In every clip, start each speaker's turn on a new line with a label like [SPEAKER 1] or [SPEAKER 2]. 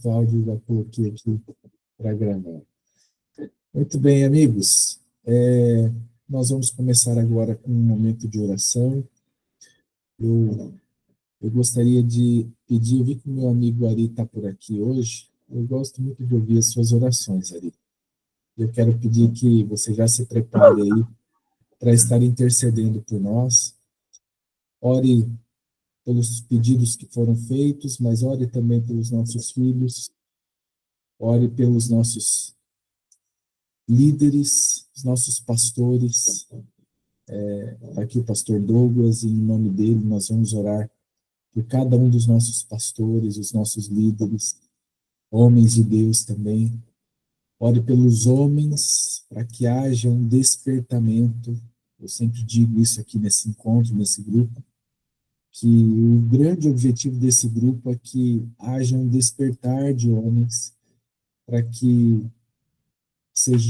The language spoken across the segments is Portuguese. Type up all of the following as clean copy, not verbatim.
[SPEAKER 1] Cláudio, já coloquei aqui para gravar. Muito bem, amigos. Nós vamos começar agora com um momento de oração. Eu, eu gostaria de pedir, eu vi que o meu amigo Ari está por aqui hoje. Eu gosto muito de ouvir as suas orações, Ari. Eu quero pedir que você já se prepare aí para estar intercedendo por nós. Ore pelos pedidos que foram feitos, mas ore também pelos nossos filhos, ore pelos nossos líderes, os nossos pastores. Aqui o pastor Douglas, e em nome dele nós vamos orar por cada um dos nossos pastores, os nossos líderes, homens de Deus também. Ore pelos homens, para que haja um despertamento. Eu sempre digo isso aqui nesse encontro, nesse grupo, que o grande objetivo desse grupo é que haja um despertar de homens, para que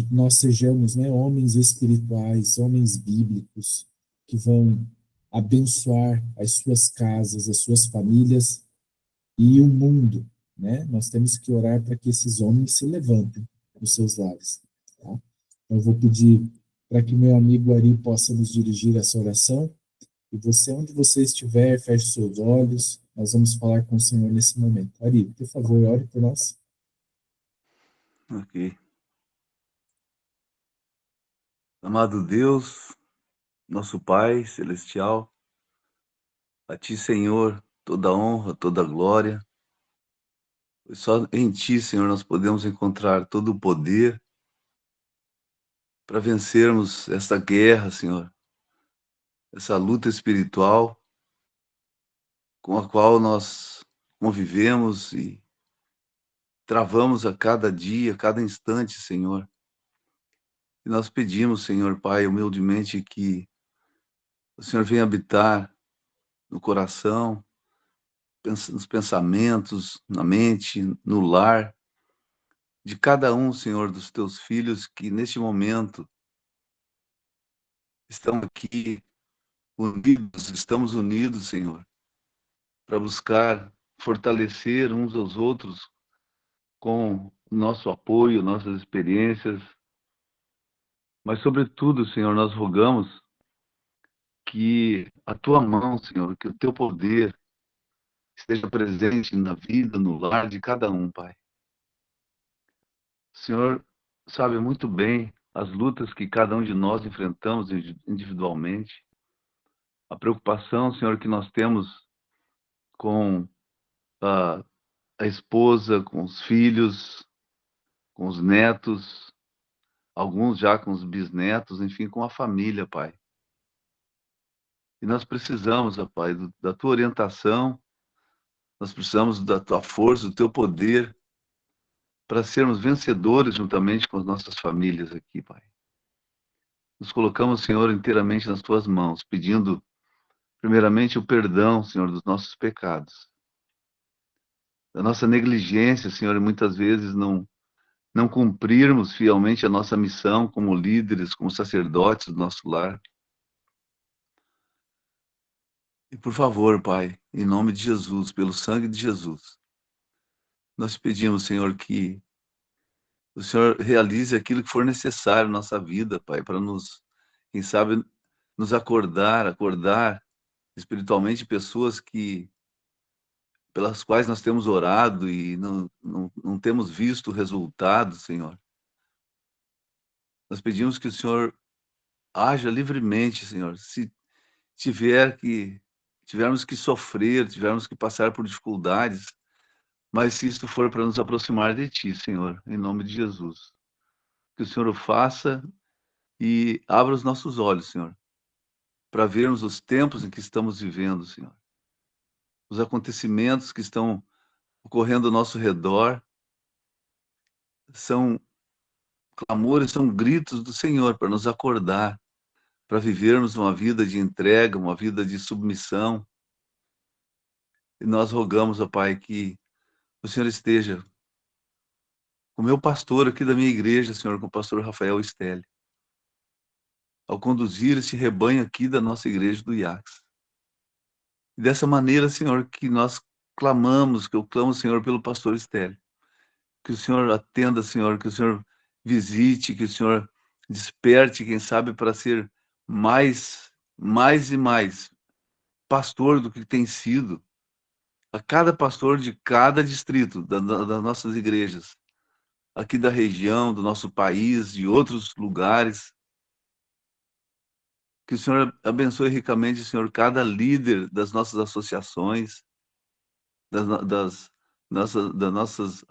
[SPEAKER 1] nós sejamos, né, homens espirituais, homens bíblicos, que vão abençoar as suas casas, as suas famílias e o mundo, né? Nós temos que orar para que esses homens se levantem dos seus lares. Tá? Eu vou pedir para que meu amigo Ari possa nos dirigir essa oração. E você, onde você estiver, feche seus olhos. Nós vamos falar com o Senhor nesse momento. Ari, por favor, ore por nós.
[SPEAKER 2] Ok. Amado Deus, nosso Pai Celestial, a Ti, Senhor, toda honra, toda glória. Só em Ti, Senhor, nós podemos encontrar todo o poder para vencermos essa guerra, Senhor, essa luta espiritual com a qual nós convivemos e travamos a cada dia, a cada instante, Senhor. E nós pedimos, Senhor Pai, humildemente, que o Senhor venha habitar no coração, nos pensamentos, na mente, no lar de cada um, Senhor, dos teus filhos que neste momento estão aqui unidos, estamos unidos, Senhor, para buscar fortalecer uns aos outros com o nosso apoio, nossas experiências, mas sobretudo, Senhor, nós rogamos que a tua mão, Senhor, que o teu poder esteja presente na vida, no lar de cada um, Pai. O Senhor sabe muito bem as lutas que cada um de nós enfrentamos individualmente, a preocupação, Senhor, que nós temos com a esposa, com os filhos, com os netos, alguns já com os bisnetos, enfim, com a família, Pai. E nós precisamos, ó Pai, da tua orientação, nós precisamos da tua força, do teu poder, para sermos vencedores juntamente com as nossas famílias aqui, Pai. Nos colocamos, Senhor, inteiramente nas tuas mãos, pedindo, primeiramente, o perdão, Senhor, dos nossos pecados, da nossa negligência, Senhor, e muitas vezes não cumprirmos fielmente a nossa missão como líderes, como sacerdotes do nosso lar. E por favor, Pai, em nome de Jesus, pelo sangue de Jesus, nós pedimos, Senhor, que o Senhor realize aquilo que for necessário na nossa vida, Pai, para nos, quem sabe, nos acordar espiritualmente pessoas pelas quais nós temos orado e não temos visto resultados, Senhor. Nós pedimos que o Senhor haja livremente, Senhor. Se tivermos que sofrer, tivermos que passar por dificuldades, mas se isto for para nos aproximar de Ti, Senhor, em nome de Jesus. Que o Senhor o faça e abra os nossos olhos, Senhor, para vermos os tempos em que estamos vivendo, Senhor. Os acontecimentos que estão ocorrendo ao nosso redor são clamores, são gritos do Senhor para nos acordar, para vivermos uma vida de entrega, uma vida de submissão. E nós rogamos, ó Pai, que o Senhor esteja com o meu pastor aqui da minha igreja, Senhor, com o pastor Rafael Stelli, ao conduzir esse rebanho aqui da nossa igreja do IACS. E dessa maneira, Senhor, que nós clamamos, que eu clamo, Senhor, pelo pastor Stelli, Que o Senhor atenda, Senhor, que o Senhor visite, que o Senhor desperte, quem sabe, para ser mais e mais pastor do que tem sido, a cada pastor de cada distrito das nossas igrejas, aqui da região, do nosso país, de outros lugares. Que o Senhor abençoe ricamente, Senhor, cada líder das nossas associações, das nossas,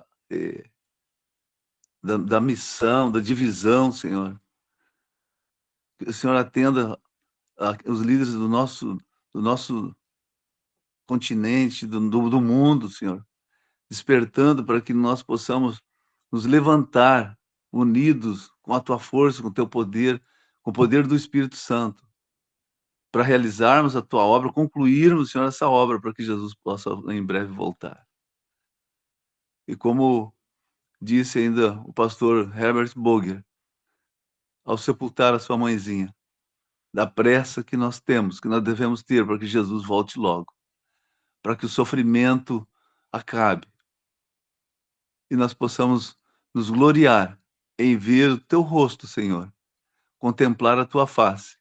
[SPEAKER 2] da missão, da divisão, Senhor. Que o Senhor atenda os líderes do nosso continente, do mundo, Senhor, despertando para que nós possamos nos levantar unidos com a tua força, com o teu poder, com o poder do Espírito Santo, para realizarmos a tua obra, concluirmos, Senhor, essa obra, para que Jesus possa em breve voltar. E como disse ainda o pastor Herbert Boger, ao sepultar a sua mãezinha, da pressa que nós temos, que nós devemos ter para que Jesus volte logo, para que o sofrimento acabe e nós possamos nos gloriar em ver o teu rosto, Senhor, contemplar a tua face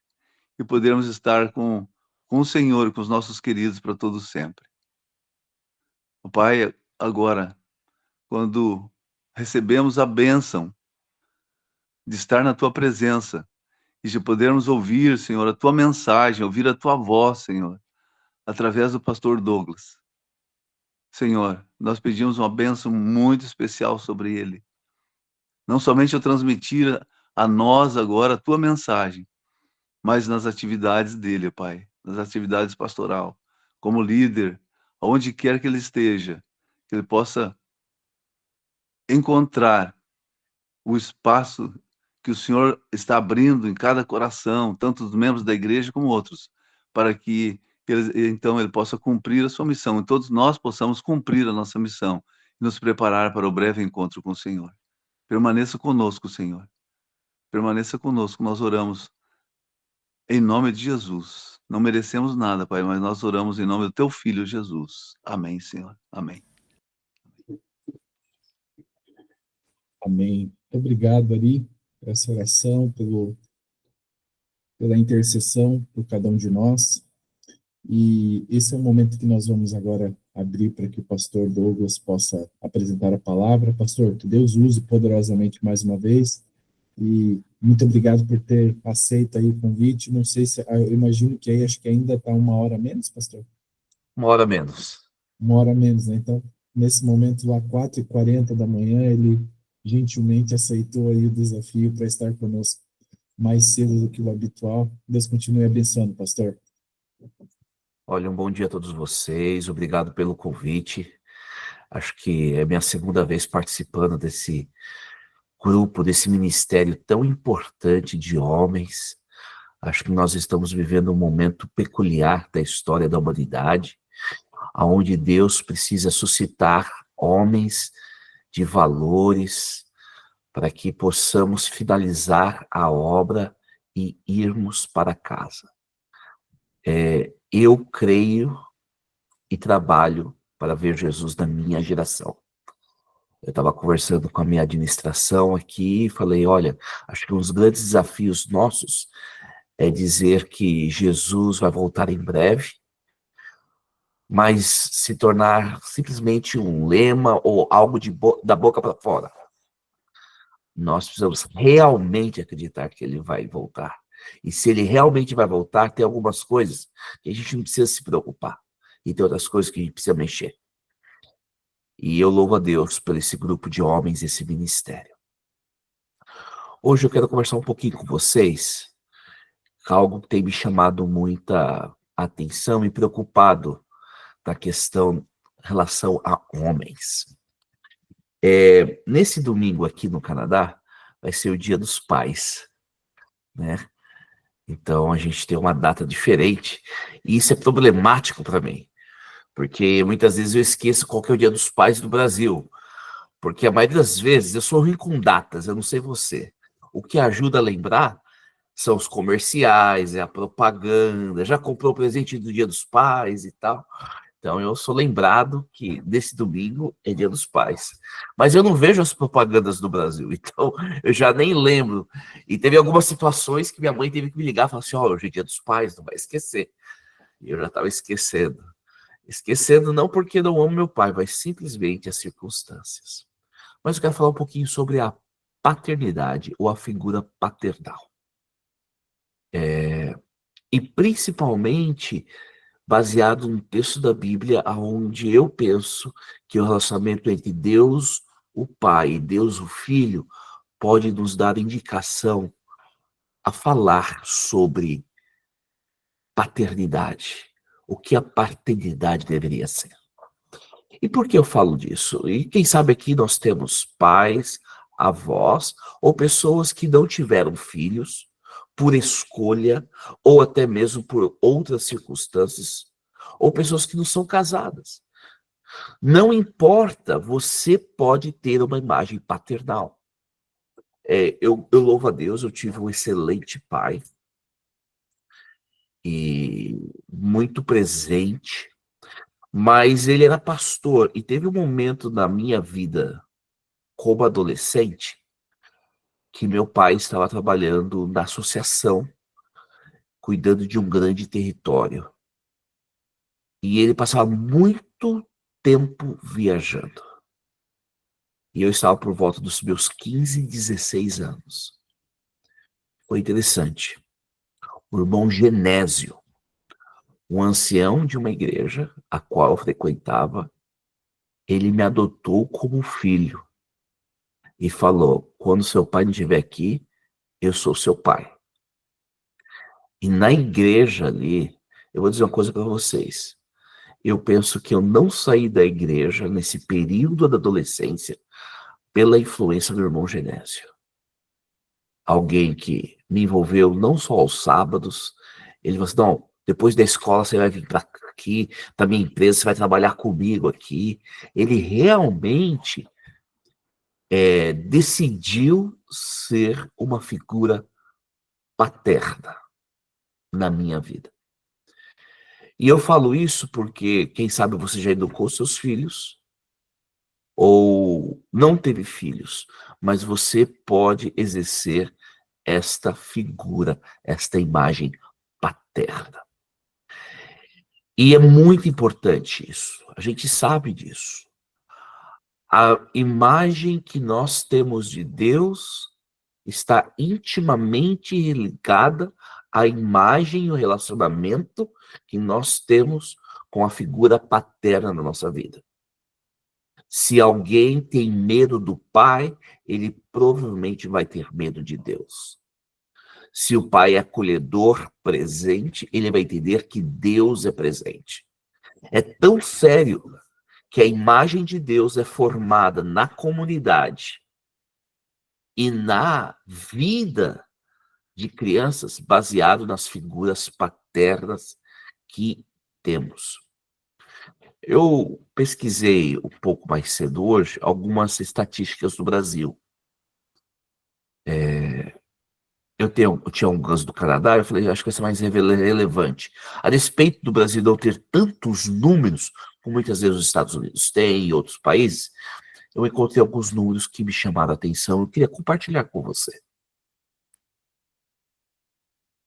[SPEAKER 2] e podermos estar com o Senhor e com os nossos queridos para todo sempre. O Pai, agora, quando recebemos a bênção de estar na tua presença e de podermos ouvir, Senhor, a tua mensagem, ouvir a tua voz, Senhor, através do pastor Douglas. Senhor, nós pedimos uma bênção muito especial sobre ele. Não somente ao transmitir a nós agora a tua mensagem, mas nas atividades dele, Pai, nas atividades pastoral, como líder, aonde quer que ele esteja, que ele possa encontrar o espaço que o Senhor está abrindo em cada coração, tanto dos membros da igreja como outros, para que então ele possa cumprir a sua missão, e todos nós possamos cumprir a nossa missão e nos preparar para o breve encontro com o Senhor. Permaneça conosco, Senhor. Permaneça conosco, nós oramos em nome de Jesus. Não merecemos nada, Pai, mas nós oramos em nome do teu Filho, Jesus. Amém, Senhor. Amém.
[SPEAKER 1] Amém. Obrigado, Ari, por essa oração, pela intercessão por cada um de nós. E esse é o momento que nós vamos agora abrir para que o pastor Douglas possa apresentar a palavra. Pastor, que Deus use poderosamente mais uma vez. E muito obrigado por ter aceito aí o convite. Não sei se, eu imagino que aí acho que ainda está 1 hora menos, pastor?
[SPEAKER 3] 1 hora menos.
[SPEAKER 1] 1 hora menos, né? Então, nesse momento lá, 4h40 da manhã, ele gentilmente aceitou aí o desafio para estar conosco mais cedo do que o habitual. Deus continue abençoando, pastor.
[SPEAKER 3] Olha, um bom dia a todos vocês. Obrigado pelo convite. Acho que é minha segunda vez participando desse grupo, desse ministério tão importante de homens. Acho que nós estamos vivendo um momento peculiar da história da humanidade, onde Deus precisa suscitar homens de valores para que possamos finalizar a obra e irmos para casa. Eu creio e trabalho para ver Jesus na minha geração. Eu estava conversando com a minha administração aqui e falei, olha, acho que um dos grandes desafios nossos é dizer que Jesus vai voltar em breve, mas se tornar simplesmente um lema ou algo da boca para fora. Nós precisamos realmente acreditar que ele vai voltar. E se ele realmente vai voltar, tem algumas coisas que a gente não precisa se preocupar. E tem outras coisas que a gente precisa mexer. E eu louvo a Deus por esse grupo de homens, esse ministério. Hoje eu quero conversar um pouquinho com vocês, algo que tem me chamado muita atenção e preocupado na questão em relação a homens. Nesse domingo aqui no Canadá, vai ser o Dia dos Pais, né? Então a gente tem uma data diferente, e isso é problemático para mim, porque muitas vezes eu esqueço qual que é o Dia dos Pais do Brasil, porque a maioria das vezes eu sou ruim com datas, eu não sei você. O que ajuda a lembrar são os comerciais, é a propaganda, já comprou o presente do Dia dos Pais e tal. Então eu sou lembrado que desse domingo é Dia dos Pais. Mas eu não vejo as propagandas do Brasil, então eu já nem lembro. E teve algumas situações que minha mãe teve que me ligar e falar assim: ó, hoje é Dia dos Pais, não vai esquecer. E eu já estava esquecendo. Esquecendo não porque não amo meu pai, mas simplesmente as circunstâncias. Mas eu quero falar um pouquinho sobre a paternidade ou a figura paternal. E principalmente baseado no texto da Bíblia, onde eu penso que o relacionamento entre Deus, o Pai, e Deus, o Filho, pode nos dar indicação a falar sobre paternidade, o que a paternidade deveria ser. E por que eu falo disso? E quem sabe aqui nós temos pais, avós, ou pessoas que não tiveram filhos por escolha, ou até mesmo por outras circunstâncias, ou pessoas que não são casadas. Não importa, você pode ter uma imagem paternal. Eu louvo a Deus, eu tive um excelente pai, e muito presente, mas ele era pastor, e teve um momento na minha vida como adolescente, que meu pai estava trabalhando na associação, cuidando de um grande território. E ele passava muito tempo viajando. E eu estava por volta dos meus 15, 16 anos. Foi interessante. O irmão Genésio, um ancião de uma igreja, a qual eu frequentava, ele me adotou como filho. E falou: quando seu pai não estiver aqui, eu sou seu pai. E na igreja ali, eu vou dizer uma coisa para vocês. Eu penso que eu não saí da igreja nesse período da adolescência pela influência do irmão Genésio. Alguém que me envolveu não só aos sábados, ele falou assim: não, depois da escola você vai vir para aqui, para minha empresa, você vai trabalhar comigo aqui. Ele realmente decidiu ser uma figura paterna na minha vida. E eu falo isso porque, quem sabe você já educou seus filhos, ou não teve filhos, mas você pode exercer esta figura, esta imagem paterna. E é muito importante isso, a gente sabe disso. A imagem que nós temos de Deus está intimamente ligada à imagem e o relacionamento que nós temos com a figura paterna na nossa vida. Se alguém tem medo do pai, ele provavelmente vai ter medo de Deus. Se o pai é acolhedor, presente, ele vai entender que Deus é presente. É tão sério que a imagem de Deus é formada na comunidade e na vida de crianças baseado nas figuras paternas que temos. Eu pesquisei um pouco mais cedo hoje algumas estatísticas do Brasil. Eu tinha um ganso do Canadá, eu falei, acho que vai ser mais relevante. A despeito do Brasil não ter tantos números, como muitas vezes os Estados Unidos têm e outros países, eu encontrei alguns números que me chamaram a atenção, eu queria compartilhar com você.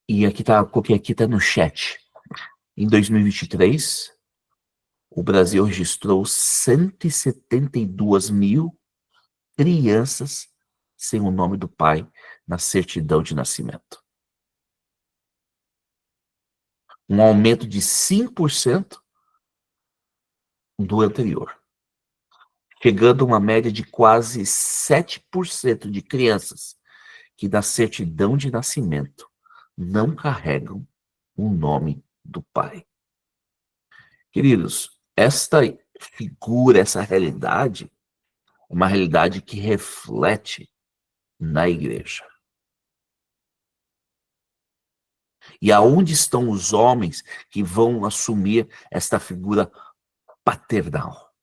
[SPEAKER 3] E aqui tá, coloquei aqui, tá no chat. Em 2023, o Brasil registrou 172 mil crianças sem o nome do pai na certidão de nascimento. Um aumento de 5% do anterior, chegando a uma média de quase 7% de crianças que na certidão de nascimento não carregam o nome do pai. Queridos, esta figura, essa realidade, é uma realidade que reflete na igreja. E aonde estão os homens que vão assumir esta figura paternal?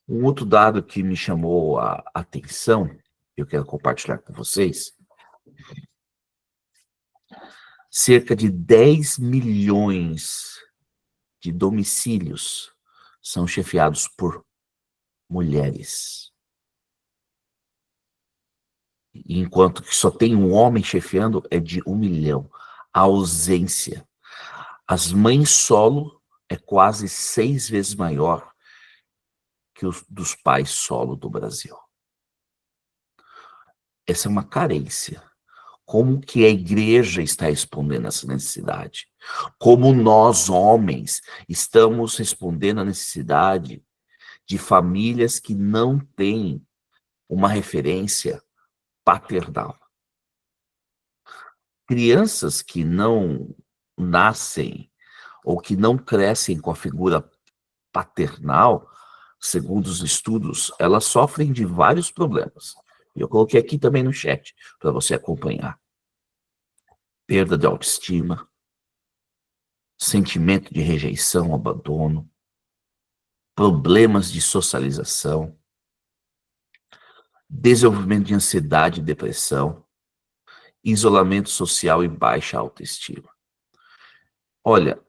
[SPEAKER 3] Um outro dado que me chamou a atenção, eu quero compartilhar com vocês, cerca de 10 milhões de domicílios são chefiados por mulheres. Enquanto que só tem um homem chefiando é de 1 milhão. A ausência. As mães solo é quase 6 vezes maior que os dos pais solo do Brasil. Essa é uma carência. Como que a igreja está respondendo essa necessidade? Como nós, homens, estamos respondendo à necessidade de famílias que não têm uma referência paternal? Crianças que não nascem ou que não crescem com a figura paternal, segundo os estudos, elas sofrem de vários problemas. Eu coloquei aqui também no chat para você acompanhar. Perda de autoestima, sentimento de rejeição, abandono, problemas de socialização, desenvolvimento de ansiedade e depressão, isolamento social e baixa autoestima. Olha,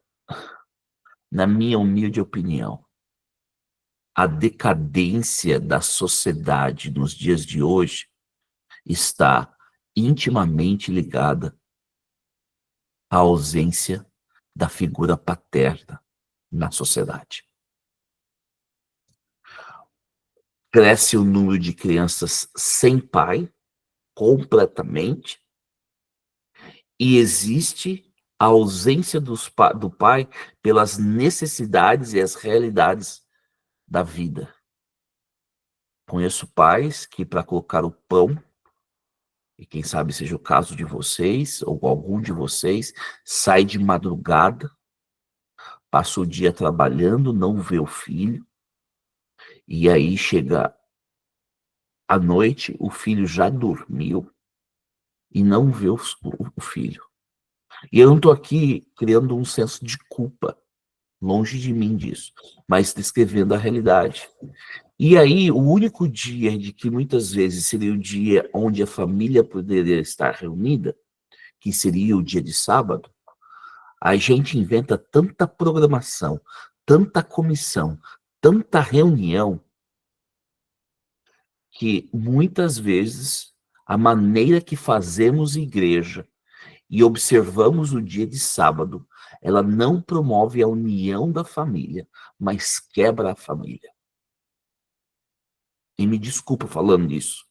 [SPEAKER 3] na minha humilde opinião, a decadência da sociedade nos dias de hoje está intimamente ligada à ausência da figura paterna na sociedade. Cresce o número de crianças sem pai, completamente, e existe a ausência do pai pelas necessidades e as realidades da vida. Conheço pais que, para colocar o pão, e quem sabe seja o caso de vocês, ou algum de vocês, sai de madrugada, passa o dia trabalhando, não vê o filho, e aí chega à noite, o filho já dormiu e não vê o filho. E eu não estou aqui criando um senso de culpa, longe de mim disso, mas descrevendo a realidade. E aí, o único dia de que muitas vezes seria o dia onde a família poderia estar reunida, que seria o dia de sábado, a gente inventa tanta programação, tanta comissão, tanta reunião, que muitas vezes a maneira que fazemos igreja e observamos o dia de sábado, ela não promove a união da família, mas quebra a família. E me desculpa falando isso,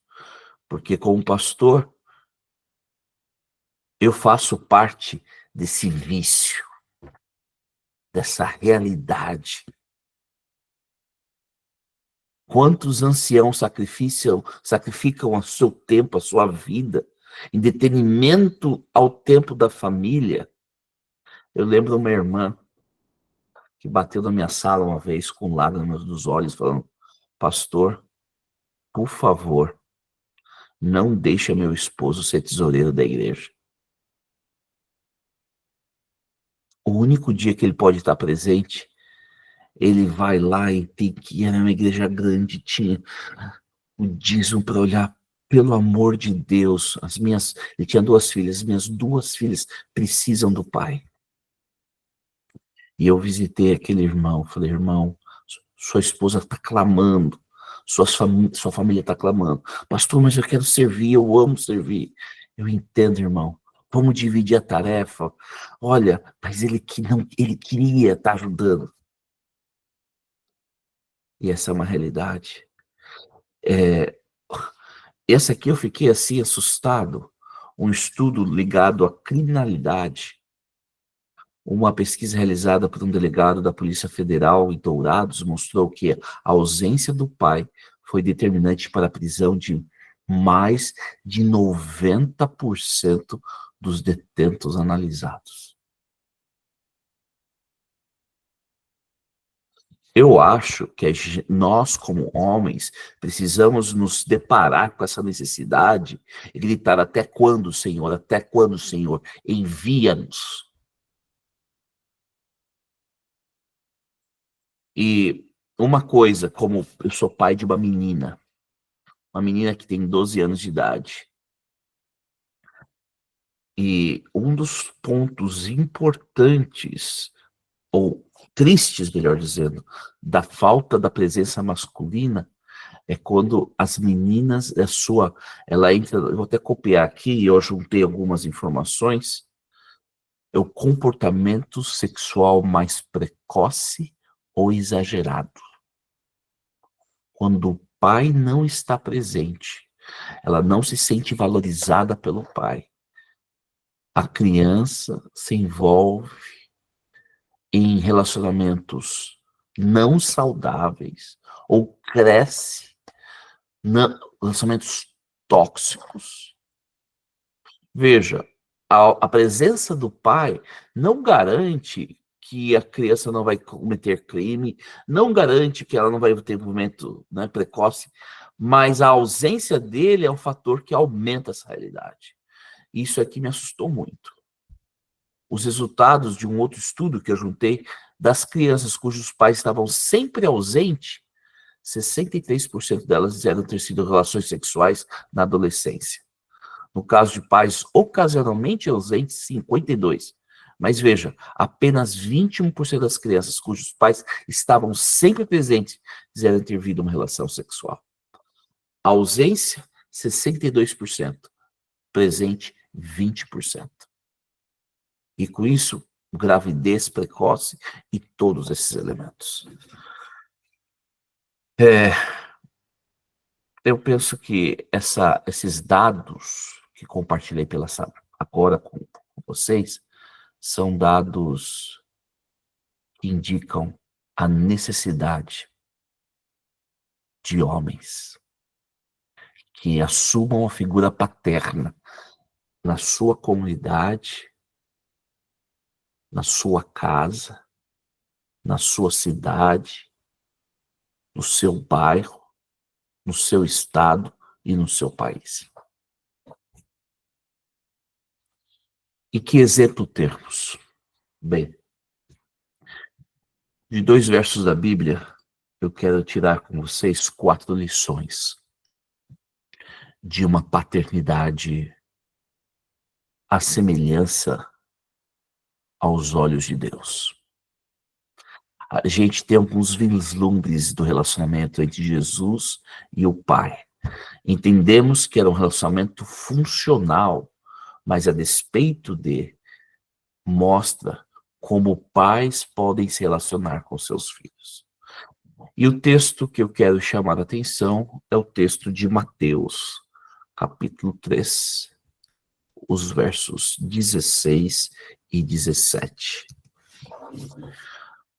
[SPEAKER 3] porque como pastor, eu faço parte desse vício, dessa realidade. Quantos anciãos sacrificam o seu tempo, a sua vida, em detrimento ao tempo da família? Eu lembro uma irmã que bateu na minha sala uma vez com lágrimas nos olhos, falando: pastor, por favor, não deixe meu esposo ser tesoureiro da igreja. O único dia que ele pode estar presente, ele vai lá e tem que ir. Era uma igreja grande, tinha o dízimo para olhar. Pelo amor de Deus, ele tinha 2 filhas, as minhas 2 filhas precisam do pai. E eu visitei aquele irmão, falei: irmão, sua esposa está clamando, sua família está clamando. Pastor, mas eu quero servir, eu amo servir. Eu entendo, irmão. Vamos dividir a tarefa. Olha, mas ele queria estar ajudando. E essa é uma realidade. Essa aqui eu fiquei assim assustado. Um estudo ligado à criminalidade. Uma pesquisa realizada por um delegado da Polícia Federal em Dourados mostrou que a ausência do pai foi determinante para a prisão de mais de 90% dos detentos analisados. Eu acho que nós, como homens, precisamos nos deparar com essa necessidade e gritar: até quando, Senhor? Até quando, Senhor? Envia-nos. E uma coisa, como eu sou pai de uma menina que tem 12 anos de idade, e um dos pontos importantes, ou tristes, melhor dizendo, da falta da presença masculina é quando as meninas, ela entra, eu vou até copiar aqui, eu juntei algumas informações, é o comportamento sexual mais precoce ou exagerado. Quando o pai não está presente, ela não se sente valorizada pelo pai. A criança se envolve em relacionamentos não saudáveis ou cresce relacionamentos tóxicos. Veja, a presença do pai não garante que a criança não vai cometer crime, não garante que ela não vai ter movimento, né, precoce, mas a ausência dele é um fator que aumenta essa realidade. Isso aqui me assustou muito. Os resultados de um outro estudo que eu juntei das crianças cujos pais estavam sempre ausentes, 63% delas disseram ter sido relações sexuais na adolescência. No caso de pais ocasionalmente ausentes, 52%. Mas veja, apenas 21% das crianças cujos pais estavam sempre presentes disseram ter vivido uma relação sexual. A ausência, 62%. Presente, 20%. E com isso, gravidez precoce e todos esses elementos. Eu penso que esses dados que compartilhei agora com vocês são dados que indicam a necessidade de homens que assumam a figura paterna na sua comunidade, na sua casa, na sua cidade, no seu bairro, no seu estado e no seu país. E que exemplo termos? Bem, de 2 versos da Bíblia, eu quero tirar com vocês 4 lições de uma paternidade à semelhança aos olhos de Deus. A gente tem alguns vislumbres do relacionamento entre Jesus e o Pai. Entendemos que era um relacionamento funcional, mas a despeito de, mostra como pais podem se relacionar com seus filhos. E o texto que eu quero chamar a atenção é o texto de Mateus, capítulo 3, os versos 16 e 17.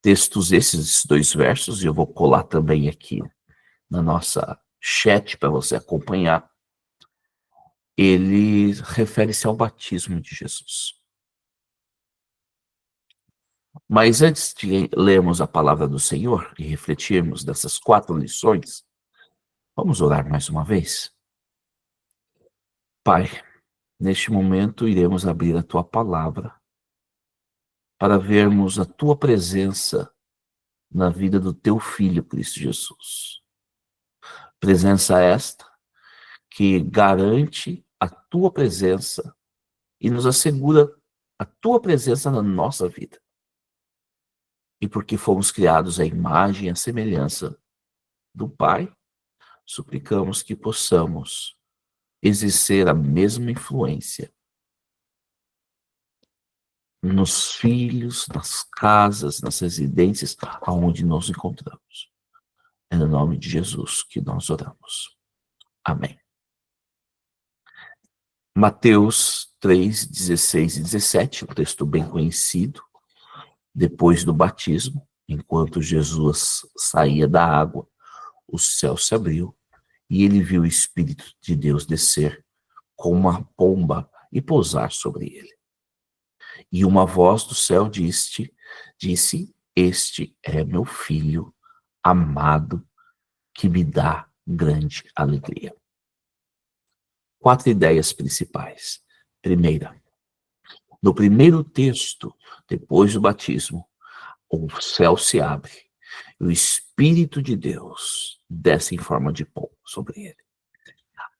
[SPEAKER 3] Textos esses 2 versos, e eu vou colar também aqui na nossa chat para você acompanhar, ele refere-se ao batismo de Jesus. Mas antes de lermos a palavra do Senhor e refletirmos dessas 4 lições, vamos orar mais uma vez? Pai, neste momento iremos abrir a Tua palavra para vermos a Tua presença na vida do Teu Filho Cristo Jesus. Presença esta que garante a Tua presença e nos assegura a Tua presença na nossa vida. E porque fomos criados à imagem e à semelhança do Pai, suplicamos que possamos exercer a mesma influência nos filhos, nas casas, nas residências, aonde nos encontramos. É no nome de Jesus que nós oramos. Amém. Mateus 3, 16 e 17, um texto bem conhecido. Depois do batismo, enquanto Jesus saía da água, o céu se abriu e ele viu o Espírito de Deus descer com uma pomba e pousar sobre ele. E uma voz do céu disse, este é meu filho amado, que me dá grande alegria. 4 ideias principais. Primeira, no primeiro texto, depois do batismo, o céu se abre e o Espírito de Deus desce em forma de pomba sobre ele.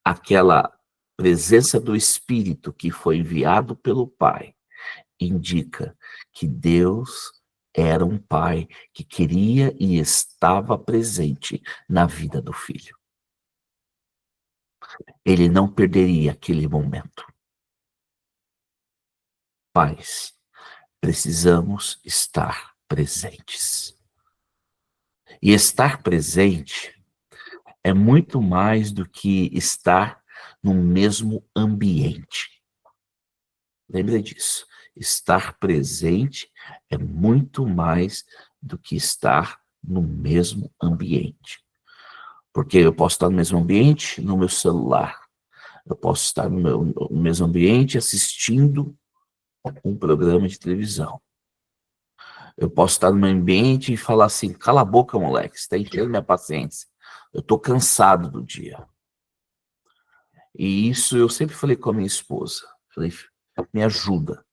[SPEAKER 3] Aquela presença do Espírito que foi enviado pelo Pai indica que Deus era um pai que queria e estava presente na vida do filho. Ele não perderia aquele momento. Pais, precisamos estar presentes. E estar presente é muito mais do que estar no mesmo ambiente. Lembre disso. Estar presente é muito mais do que estar no mesmo ambiente. Porque eu posso estar no mesmo ambiente no meu celular. Eu posso estar no mesmo ambiente assistindo um programa de televisão. Eu posso estar no meu ambiente e falar assim, cala a boca, moleque, você está enchendo minha paciência. Eu estou cansado do dia. E isso eu sempre falei com a minha esposa. Falei, me ajuda.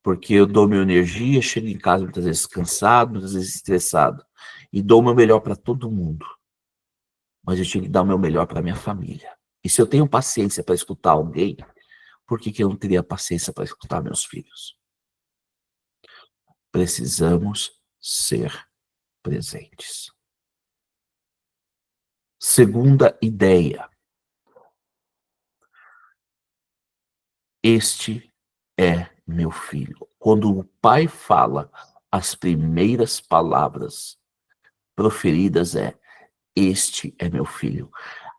[SPEAKER 3] Porque eu dou minha energia, chego em casa muitas vezes cansado, muitas vezes estressado. E dou o meu melhor para todo mundo. Mas eu tinha que dar o meu melhor para minha família. E se eu tenho paciência para escutar alguém, por que eu não teria paciência para escutar meus filhos? Precisamos ser presentes. Segunda ideia. Este é meu filho. Quando o pai fala, as primeiras palavras proferidas é: este é meu filho.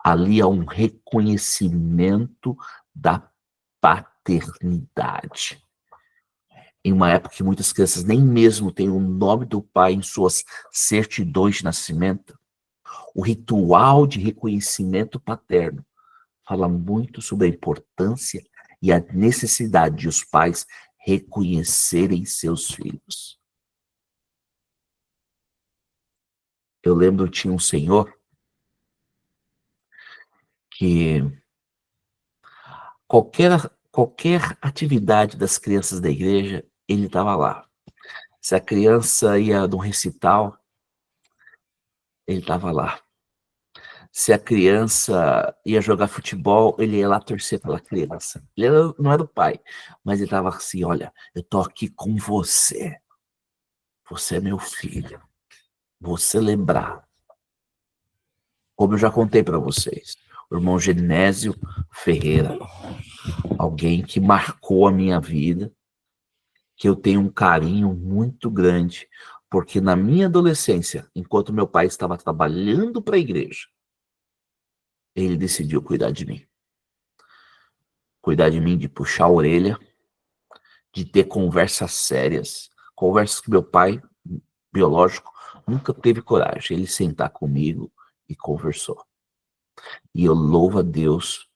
[SPEAKER 3] Ali há um reconhecimento da paternidade. Em uma época que muitas crianças nem mesmo têm o nome do pai em suas certidões de nascimento, o ritual de reconhecimento paterno fala muito sobre a importância e a necessidade de os pais reconhecerem seus filhos. Eu lembro que tinha um senhor que qualquer atividade das crianças da igreja, ele estava lá. Se a criança ia num recital, ele estava lá. Se a criança ia jogar futebol, ele ia lá torcer pela criança. Não era o pai, mas ele estava assim, olha, eu tô aqui com você. Você é meu filho. Você lembrar. Como eu já contei para vocês, o irmão Genésio Ferreira, alguém que marcou a minha vida, que eu tenho um carinho muito grande, porque na minha adolescência, enquanto meu pai estava trabalhando para a igreja, ele decidiu cuidar de mim. Cuidar de mim, de puxar a orelha, de ter conversas sérias, conversas que meu pai biológico nunca teve coragem. Ele sentar comigo e conversou. E eu louvo a Deus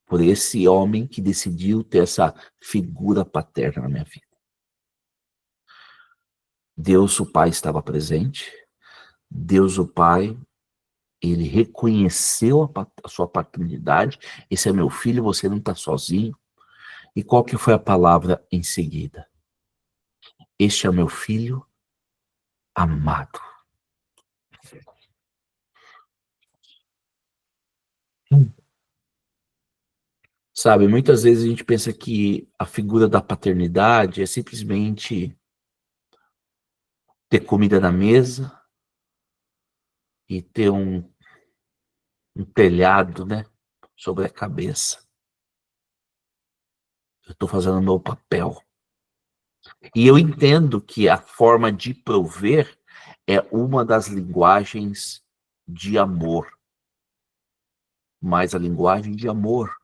[SPEAKER 3] por esse homem que decidiu ter essa figura paterna na minha vida. Deus, o Pai, estava presente. Deus, o Pai, ele reconheceu a sua paternidade. Esse é meu filho, você não está sozinho. E qual que foi a palavra em seguida? Este é meu filho amado. Sabe, muitas vezes a gente pensa que a figura da paternidade é simplesmente ter comida na mesa e ter um telhado, né, sobre a cabeça. Eu estou fazendo o meu papel. E eu entendo que a forma de prover é uma das linguagens de amor. Mas a linguagem de amor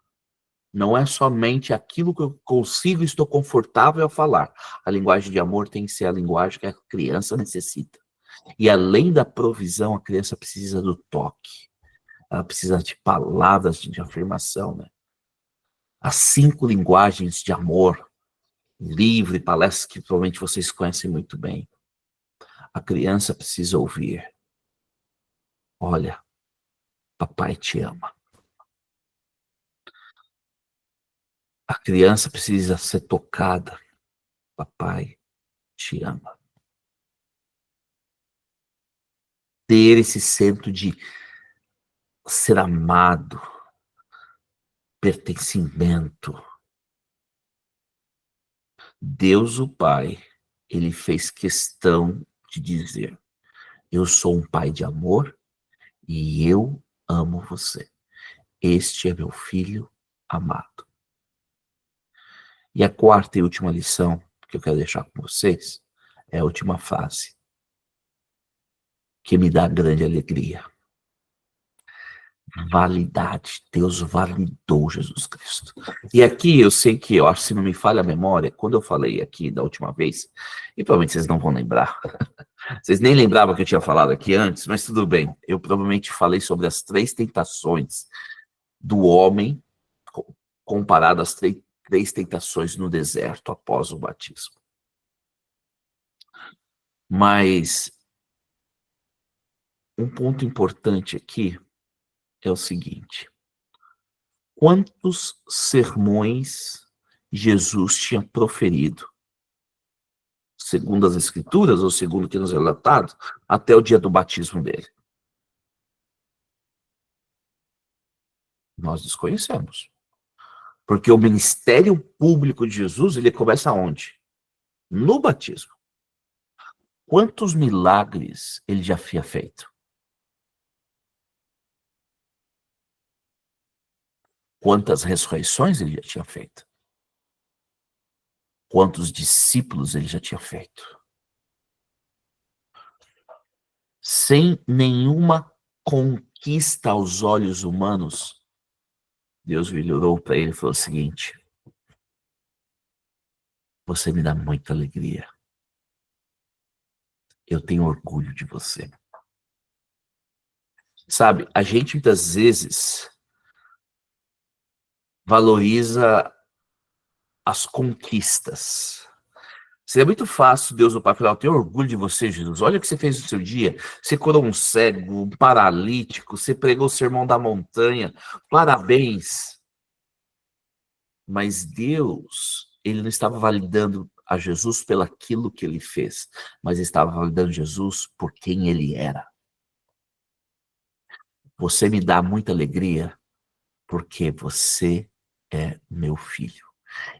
[SPEAKER 3] não é somente aquilo que eu consigo e estou confortável a falar. A linguagem de amor tem que ser a linguagem que a criança necessita. E além da provisão, a criança precisa do toque. Ela precisa de palavras de afirmação, né? As 5 linguagens de amor, livre, palestras que provavelmente vocês conhecem muito bem. A criança precisa ouvir: olha, papai te ama. A criança precisa ser tocada: papai te ama. Ter esse centro de ser amado, pertencimento. Deus, o Pai, ele fez questão de dizer: eu sou um pai de amor e eu amo você. Este é meu filho amado. E a quarta e última lição que eu quero deixar com vocês é a última frase, que me dá grande alegria. Validade. Deus validou Jesus Cristo. E aqui eu sei que, eu acho que se não me falha a memória, quando eu falei aqui da última vez, e provavelmente vocês não vão lembrar, vocês nem lembravam que eu tinha falado aqui antes, mas tudo bem. Eu provavelmente falei sobre as 3 tentações do homem, comparado às 3 tentações no deserto após o batismo. Mas um ponto importante aqui é o seguinte: quantos sermões Jesus tinha proferido, segundo as Escrituras, ou segundo o que nos é relatado, até o dia do batismo dele? Nós desconhecemos. Porque o ministério público de Jesus, ele começa onde? No batismo. Quantos milagres ele já havia feito? Quantas ressurreições ele já tinha feito? Quantos discípulos ele já tinha feito? Sem nenhuma conquista aos olhos humanos, Deus olhou para ele e falou o seguinte: você me dá muita alegria. Eu tenho orgulho de você. Sabe, a gente muitas vezes valoriza as conquistas. Seria muito fácil Deus, o Pai, falar: eu tenho orgulho de você, Jesus. Olha o que você fez no seu dia. Você curou um cego, um paralítico, você pregou o sermão da montanha. Parabéns. Mas Deus, ele não estava validando a Jesus pelo aquilo que ele fez, mas estava validando Jesus por quem ele era. Você me dá muita alegria porque você é meu filho.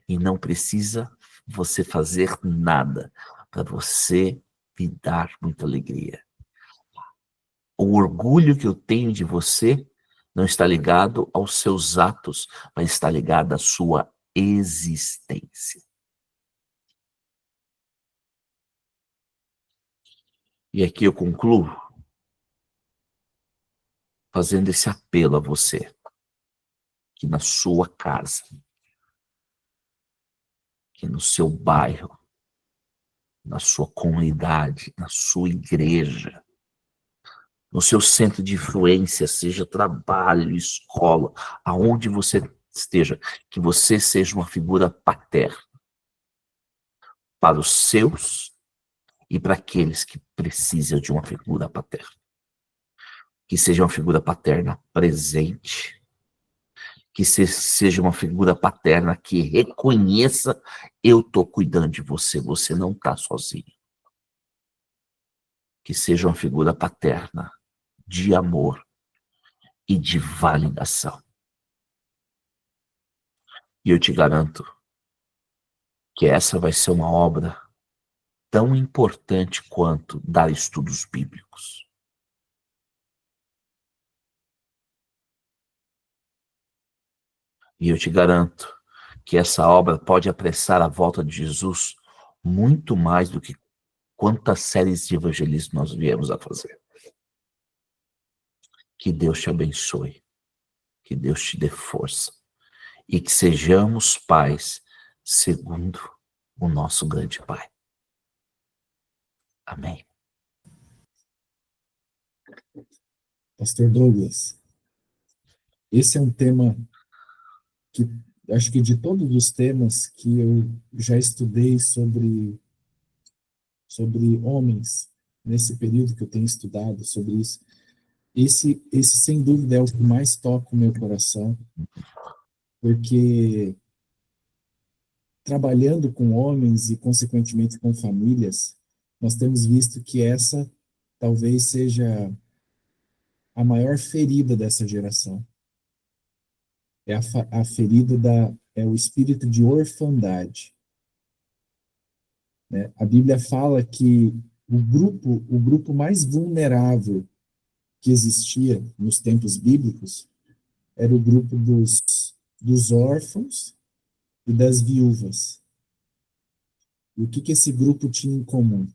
[SPEAKER 3] E não precisa você fazer nada para você me dar muita alegria. O orgulho que eu tenho de você não está ligado aos seus atos, mas está ligado à sua existência. E aqui eu concluo fazendo esse apelo a você, que na sua casa, que no seu bairro, na sua comunidade, na sua igreja, no seu centro de influência, seja trabalho, escola, aonde você esteja, que você seja uma figura paterna para os seus e para aqueles que precisam de uma figura paterna. Que seja uma figura paterna presente, que seja uma figura paterna que reconheça: eu estou cuidando de você, você não está sozinho. Que seja uma figura paterna de amor e de validação. E eu te garanto que essa vai ser uma obra tão importante quanto dar estudos bíblicos. E eu te garanto que essa obra pode apressar a volta de Jesus muito mais do que quantas séries de evangelismo nós viemos a fazer. Que Deus te abençoe, que Deus te dê força e que sejamos pais segundo o nosso grande Pai. Amém.
[SPEAKER 1] Pastor Douglas, esse é um tema que acho que de todos os temas que eu já estudei sobre homens, nesse período que eu tenho estudado sobre isso, esse sem dúvida é o que mais toca o meu coração, porque trabalhando com homens e, consequentemente, com famílias, nós temos visto que essa talvez seja a maior ferida dessa geração. É a ferida é o espírito de orfandade. né? A Bíblia fala que o grupo mais vulnerável que existia nos tempos bíblicos era o grupo dos órfãos e das viúvas. E o que, que esse grupo tinha em comum?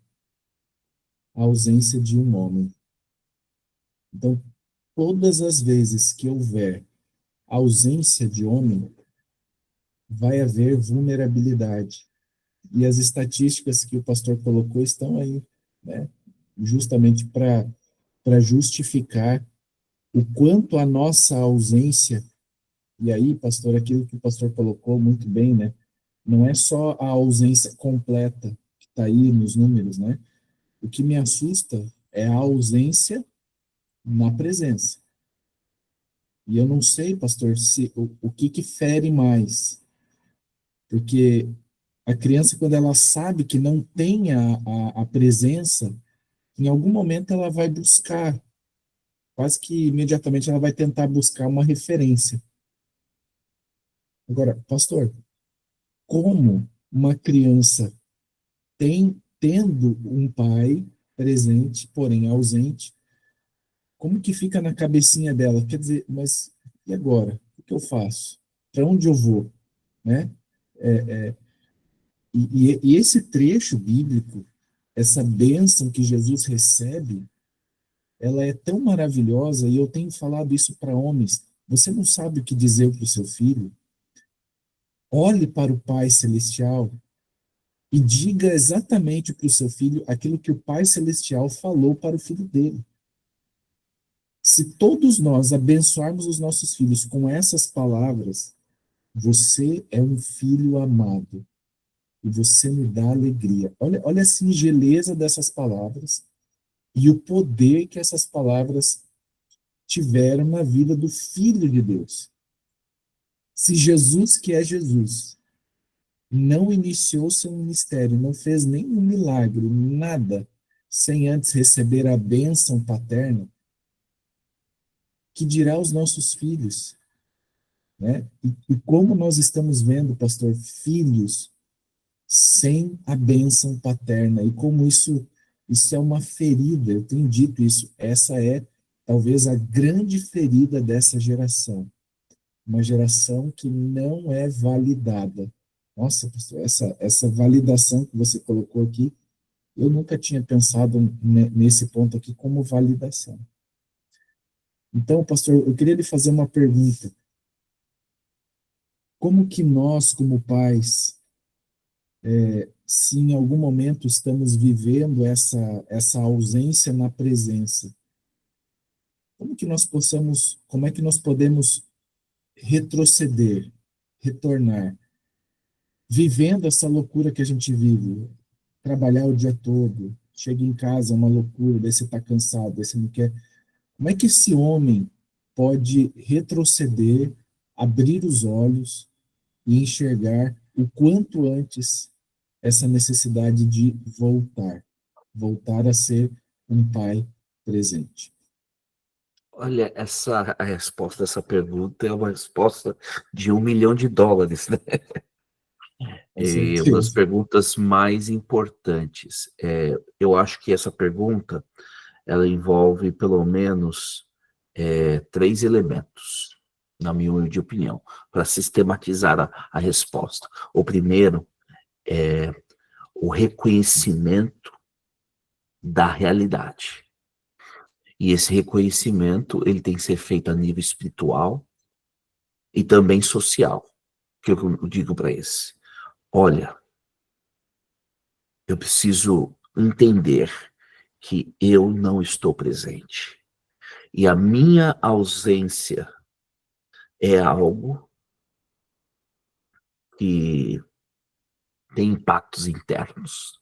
[SPEAKER 1] A ausência de um homem. Então, todas as vezes que houver ausência de homem, vai haver vulnerabilidade. E as estatísticas que o pastor colocou estão aí, né? Justamente para justificar o quanto a nossa ausência, e aí, pastor, aquilo que o pastor colocou muito bem, né? Não é só a ausência completa que está aí nos números, né? O que me assusta é a ausência na presença. E eu não sei, pastor, se o que fere mais. Porque a criança, quando ela sabe que não tem a presença, em algum momento ela vai buscar, quase que imediatamente ela vai tentar buscar uma referência. Agora, pastor, como uma criança tendo um pai presente, porém ausente, como que fica na cabecinha dela? Quer dizer, mas e agora? O que eu faço? Para onde eu vou? Né? E esse trecho bíblico, essa bênção que Jesus recebe, ela é tão maravilhosa, e eu tenho falado isso para homens. Você não sabe o que dizer para o seu filho? Olhe para o Pai Celestial e diga exatamente para o seu filho aquilo que o Pai Celestial falou para o filho dele. Se todos nós abençoarmos os nossos filhos com essas palavras, você é um filho amado e você me dá alegria. Olha a singeleza dessas palavras e o poder que essas palavras tiveram na vida do Filho de Deus. Se Jesus, que é Jesus, não iniciou seu ministério, não fez nenhum milagre, nada, sem antes receber a bênção paterna, que dirá os nossos filhos, né? E como nós estamos vendo, pastor, filhos sem a bênção paterna, e como isso é uma ferida, eu tenho dito isso, essa é talvez a grande ferida dessa geração, uma geração que não é validada. Nossa, pastor, essa validação que você colocou aqui, eu nunca tinha pensado nesse ponto aqui como validação. Então, pastor, eu queria lhe fazer uma pergunta. Como que nós, como pais, se em algum momento estamos vivendo essa ausência na presença, como é que nós podemos retroceder, retornar, vivendo essa loucura que a gente vive, trabalhar o dia todo, chega em casa, é uma loucura, daí você está cansado, daí você não quer. Como é que esse homem pode retroceder, abrir os olhos e enxergar o quanto antes essa necessidade de voltar a ser um pai presente?
[SPEAKER 3] Olha, a resposta dessa pergunta é uma resposta de $1 milhão, né?
[SPEAKER 1] Com
[SPEAKER 3] É uma das
[SPEAKER 1] certeza.
[SPEAKER 3] perguntas mais importantes. Eu acho que essa pergunta, ela envolve pelo menos 3 elementos, na minha humilde opinião, para sistematizar a resposta. O primeiro é o reconhecimento da realidade. E esse reconhecimento, ele tem que ser feito a nível espiritual e também social. O que eu digo para esse? Olha, eu preciso entender que eu não estou presente. E a minha ausência é algo que tem impactos internos,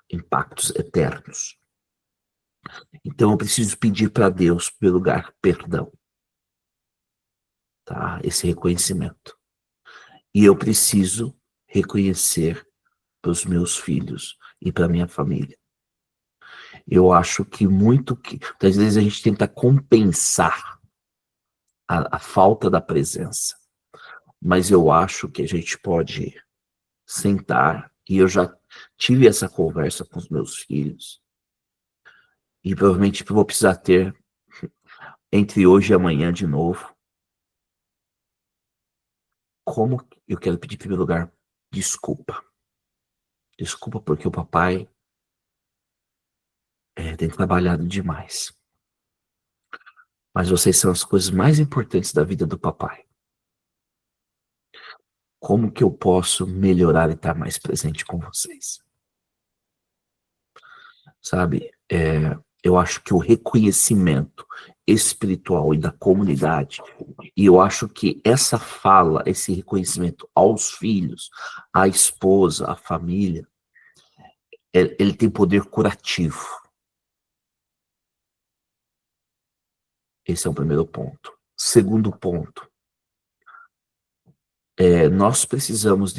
[SPEAKER 3] impactos eternos. Então eu preciso pedir para Deus, pelo lugar, perdão, tá? Esse reconhecimento. E eu preciso reconhecer para os meus filhos e para minha família. Eu acho que às vezes a gente tenta compensar a falta da presença, mas eu acho que a gente pode sentar, e eu já Tive essa conversa com os meus filhos e provavelmente vou precisar ter entre hoje e amanhã de novo. Como eu quero pedir, em primeiro lugar, desculpa. Desculpa porque o papai tem trabalhado demais. Mas vocês são as coisas mais importantes da vida do papai. Como que eu posso melhorar e estar mais presente com vocês? Sabe, eu acho que o reconhecimento espiritual e da comunidade, e eu acho que essa fala, esse reconhecimento aos filhos, à esposa, à família, ele tem poder curativo. Esse é o primeiro ponto. Segundo ponto, nós precisamos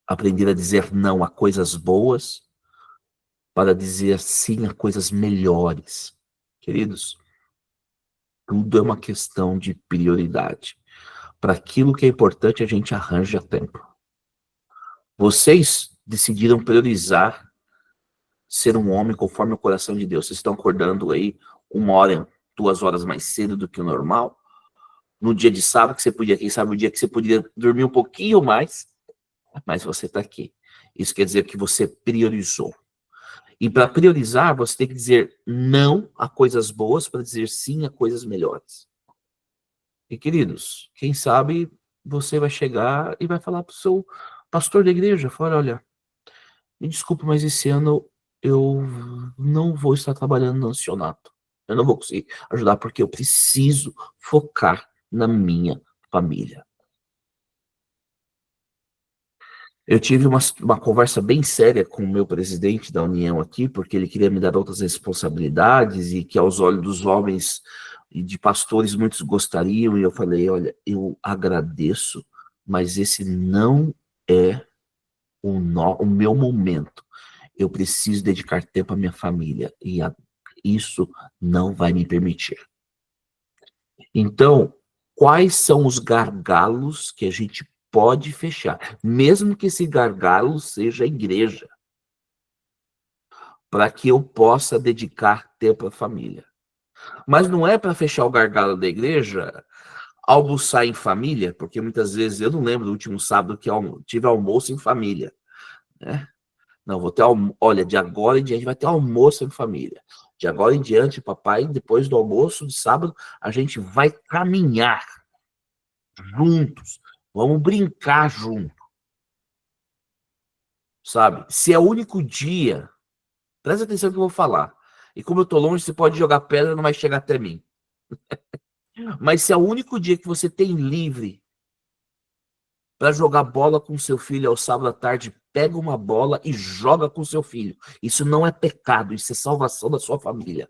[SPEAKER 3] aprender a dizer não a coisas boas para dizer sim a coisas melhores. Queridos, tudo é uma questão de prioridade. Para aquilo que é importante, a gente arranja tempo. Vocês decidiram priorizar ser um homem conforme o coração de Deus. Vocês estão acordando aí 1 hora, 2 horas mais cedo do que o normal. No dia de sábado, que você podia, quem sabe o dia que você podia dormir um pouquinho mais, mas você está aqui. Isso quer dizer que você priorizou. E para priorizar, você tem que dizer não a coisas boas para dizer sim a coisas melhores. E, queridos, quem sabe você vai chegar e vai falar para o seu pastor da igreja, fala, olha, me desculpe, mas esse ano eu não vou estar trabalhando no ancianato. Eu não vou conseguir ajudar porque eu preciso focar na minha família. Eu tive uma conversa bem séria com o meu presidente da União aqui, porque ele queria me dar outras responsabilidades e que aos olhos dos homens e de pastores muitos gostariam, e eu falei, olha, eu agradeço, mas esse não é o meu momento. Eu preciso dedicar tempo à minha família, e isso não vai me permitir. Então, quais são os gargalos que a gente pode fechar, mesmo que esse gargalo seja a igreja, para que eu possa dedicar tempo à família? Mas não é para fechar o gargalo da igreja, almoçar em família, porque muitas vezes, eu não lembro do último sábado que tive almoço em família, né? Não, vou ter olha, de agora em diante vai ter almoço em família. De agora em diante, papai, depois do almoço de sábado, a gente vai caminhar juntos. Vamos brincar junto. Sabe? Se é o único dia, presta atenção no que eu vou falar. E como eu tô longe, você pode jogar pedra, não vai chegar até mim. Mas se é o único dia que você tem livre para jogar bola com seu filho ao sábado à tarde, pega uma bola e joga com seu filho. Isso não é pecado, isso é salvação da sua família.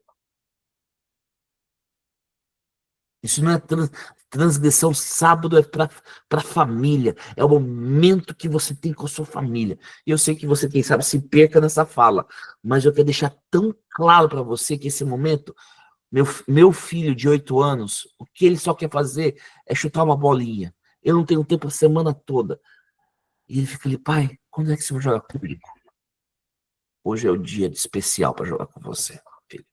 [SPEAKER 3] Isso não é transgressão. Sábado é para a família. É o momento que você tem com a sua família. E eu sei que você, quem sabe, se nessa fala. Mas eu quero deixar tão claro para você que esse momento, meu filho de 8 anos, o que ele só quer fazer é chutar uma bolinha. Eu não tenho tempo a semana toda. E ele fica ali, pai, quando é que você vai jogar comigo? Hoje é o dia especial para jogar com você, filho.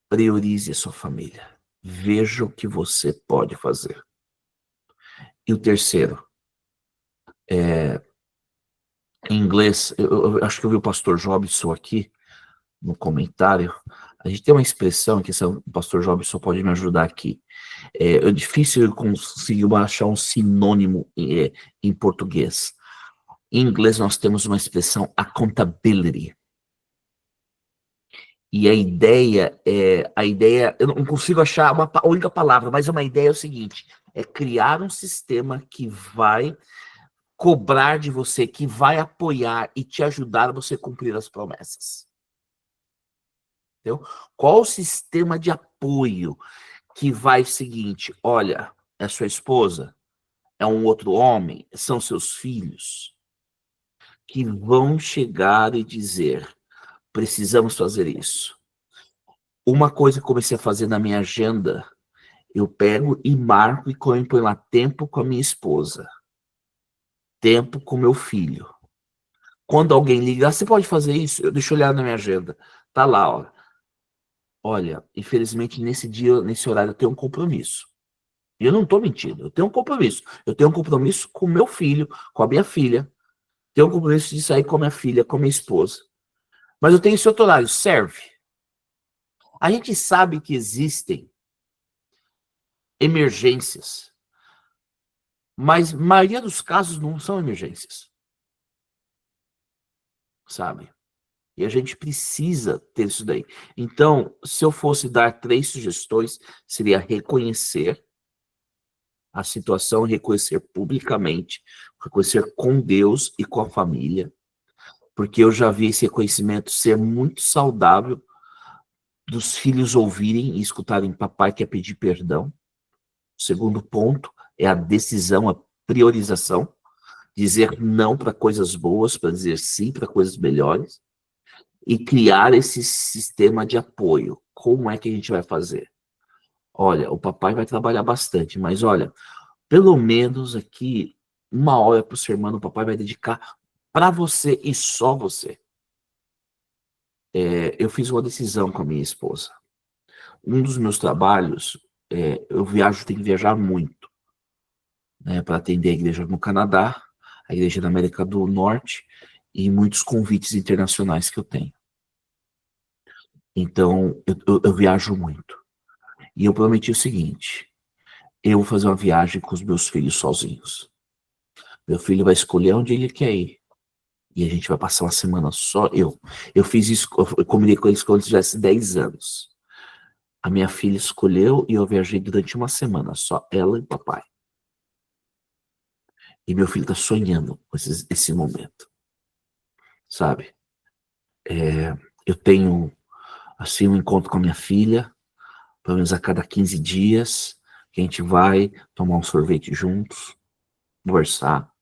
[SPEAKER 3] Priorize a sua família. Veja o que você pode fazer. E o terceiro, em inglês, eu acho que eu vi o pastor Jobson aqui no comentário. A gente tem uma expressão que o pastor Jobson pode me ajudar aqui. É difícil eu conseguir achar um sinônimo em português. Em inglês, nós temos uma expressão accountability. E a ideia, eu não consigo achar uma única palavra, mas uma ideia é o seguinte, é criar um sistema que vai cobrar de você, que vai apoiar e te ajudar a você cumprir as promessas. Entendeu? Qual o sistema de apoio que vai o seguinte, olha, é sua esposa, é um outro homem, são seus filhos, que vão chegar e dizer, precisamos fazer isso. Uma coisa que eu comecei a fazer na minha agenda, eu pego e marco e ponho lá tempo com a minha esposa. tempo com meu filho. Quando alguém ligar, você pode fazer isso? Deixa eu olhar na minha agenda. Tá lá, ó. Olha, infelizmente nesse dia, nesse horário, eu tenho um compromisso. E eu não estou mentindo, eu tenho um compromisso. Eu tenho um compromisso com meu filho, com a minha filha. Tenho um compromisso de sair com a minha filha, com a minha esposa. Mas eu tenho esse outro horário, serve. A gente sabe que existem emergências, mas a maioria dos casos não são emergências. Sabe? E a gente precisa ter isso daí. Então, se eu fosse dar 3 sugestões, seria reconhecer a situação, reconhecer publicamente, reconhecer com Deus e com a família, porque eu já vi esse reconhecimento ser muito saudável dos filhos ouvirem e escutarem papai quer pedir perdão. O segundo ponto é a decisão, a priorização, dizer não para coisas boas, para dizer sim para coisas melhores, e criar esse sistema de apoio. Como é que a gente vai fazer? Olha, o papai vai trabalhar bastante, mas olha, pelo menos aqui, 1 hora por semana o papai vai dedicar para você e só você. Eu fiz uma decisão com a minha esposa. Um dos meus trabalhos, eu tenho que viajar muito, né, para atender a igreja no Canadá, a igreja da América do Norte e muitos convites internacionais que eu tenho. Então, eu viajo muito. E eu prometi o seguinte: eu vou fazer uma viagem com os meus filhos sozinhos. Meu filho vai escolher onde ele quer ir. E a gente vai passar uma semana só. Eu fiz isso, eu combinei com eles quando eles tivessem 10 anos. A minha filha escolheu e eu viajei durante uma semana, só ela e o papai. E meu filho tá sonhando com esse momento, sabe? Eu tenho, assim, um encontro com a minha filha, pelo menos a cada 15 dias, que a gente vai tomar um sorvete juntos, conversar.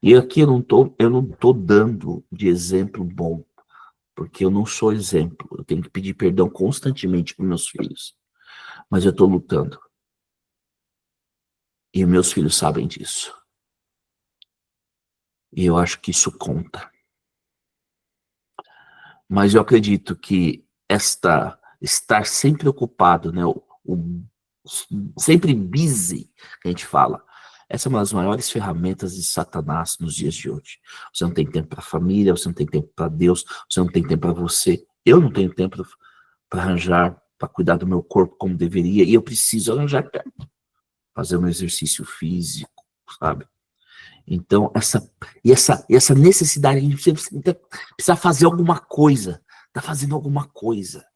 [SPEAKER 3] E aqui eu não tô dando de exemplo bom, porque eu não sou exemplo. Eu tenho que pedir perdão constantemente para meus filhos. Mas eu estou lutando. E meus filhos sabem disso. E eu acho que isso conta. Mas eu acredito que estar sempre ocupado, né, sempre busy, que a gente fala, essa é uma das maiores ferramentas de Satanás nos dias de hoje. Você não tem tempo para a família, você não tem tempo para Deus, você não tem tempo para você. Eu não tenho tempo para arranjar, para cuidar do meu corpo como deveria, e eu preciso arranjar tempo, fazer um exercício físico, sabe? Então, essa necessidade, a gente precisa fazer alguma coisa, tá fazendo alguma coisa.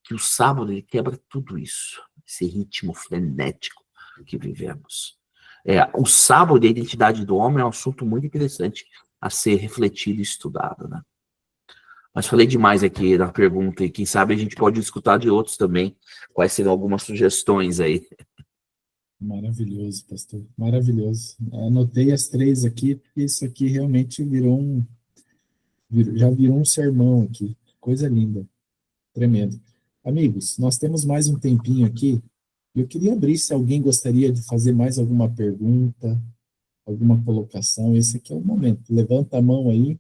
[SPEAKER 3] Que o sábado, ele quebra tudo isso, esse ritmo frenético que vivemos. O sábado e a identidade do homem é um assunto muito interessante a ser refletido e estudado, né? Mas falei demais aqui na pergunta, e quem sabe a gente pode escutar de outros também, quais serão algumas sugestões aí.
[SPEAKER 1] Maravilhoso, pastor. Maravilhoso. Anotei as 3 aqui, porque isso aqui realmente já virou um sermão aqui. Coisa linda. Tremendo. Amigos, nós temos mais um tempinho aqui. Eu queria abrir se alguém gostaria de fazer mais alguma pergunta, alguma colocação. Esse aqui é o momento. Levanta a mão aí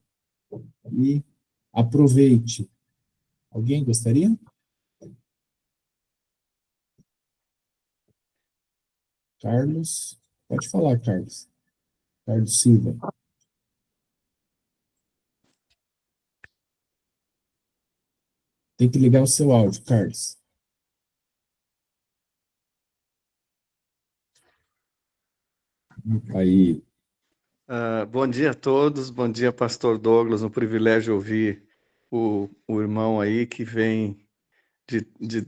[SPEAKER 1] e aproveite. Alguém gostaria? Carlos? Pode falar, Carlos. Carlos Silva. Tem que ligar o seu áudio, Carlos. Aí.
[SPEAKER 4] Bom dia a todos, bom dia, Pastor Douglas. Um privilégio ouvir o irmão aí que vem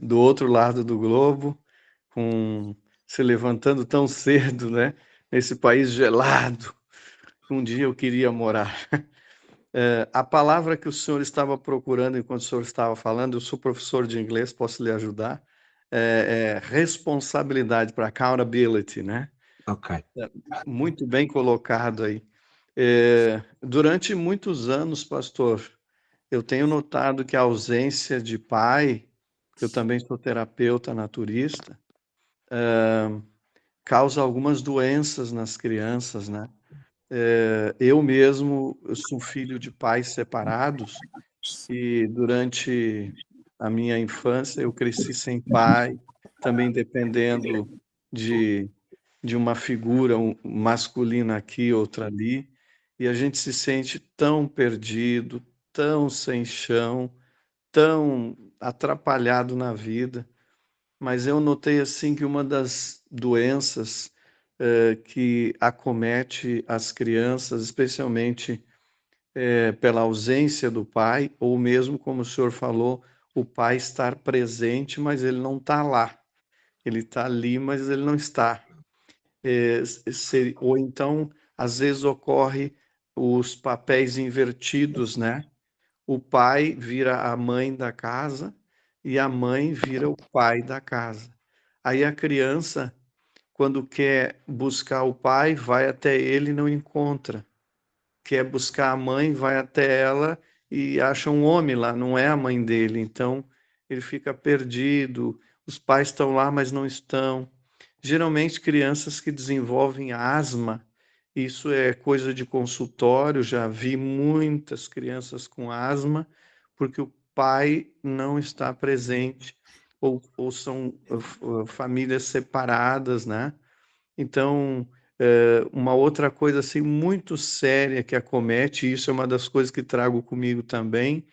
[SPEAKER 4] do outro lado do globo, se levantando tão cedo, né? Nesse país gelado. Um dia eu queria morar. A palavra que o senhor estava procurando enquanto o senhor estava falando, eu sou professor de inglês, posso lhe ajudar? Responsabilidade, para accountability, né?
[SPEAKER 3] Ok.
[SPEAKER 4] Muito bem colocado aí. Durante muitos anos, pastor, eu tenho notado que a ausência de pai, eu também sou terapeuta naturista, causa algumas doenças nas crianças, né? Eu mesmo, eu sou filho de pais separados e durante a minha infância eu cresci sem pai, também dependendo de, de uma figura masculina aqui, outra ali, e a gente se sente tão perdido, tão sem chão, tão atrapalhado na vida. Mas eu notei assim que uma das doenças que acomete as crianças, especialmente pela ausência do pai, ou mesmo, como o senhor falou, o pai estar presente, mas ele não está lá. Ele está ali, mas ele não está. Ou então, às vezes ocorre os papéis invertidos, né? O pai vira a mãe da casa e a mãe vira o pai da casa. Aí a criança, quando quer buscar o pai, vai até ele e não encontra. Quer buscar a mãe, vai até ela e acha um homem lá, não é a mãe dele. Então, ele fica perdido. Os pais estão lá, mas não estão. Geralmente, crianças que desenvolvem asma, isso é coisa de consultório, já vi muitas crianças com asma, porque o pai não está presente, ou são famílias separadas, né? Então, uma outra coisa assim muito séria que acomete, e isso é uma das coisas que trago comigo também,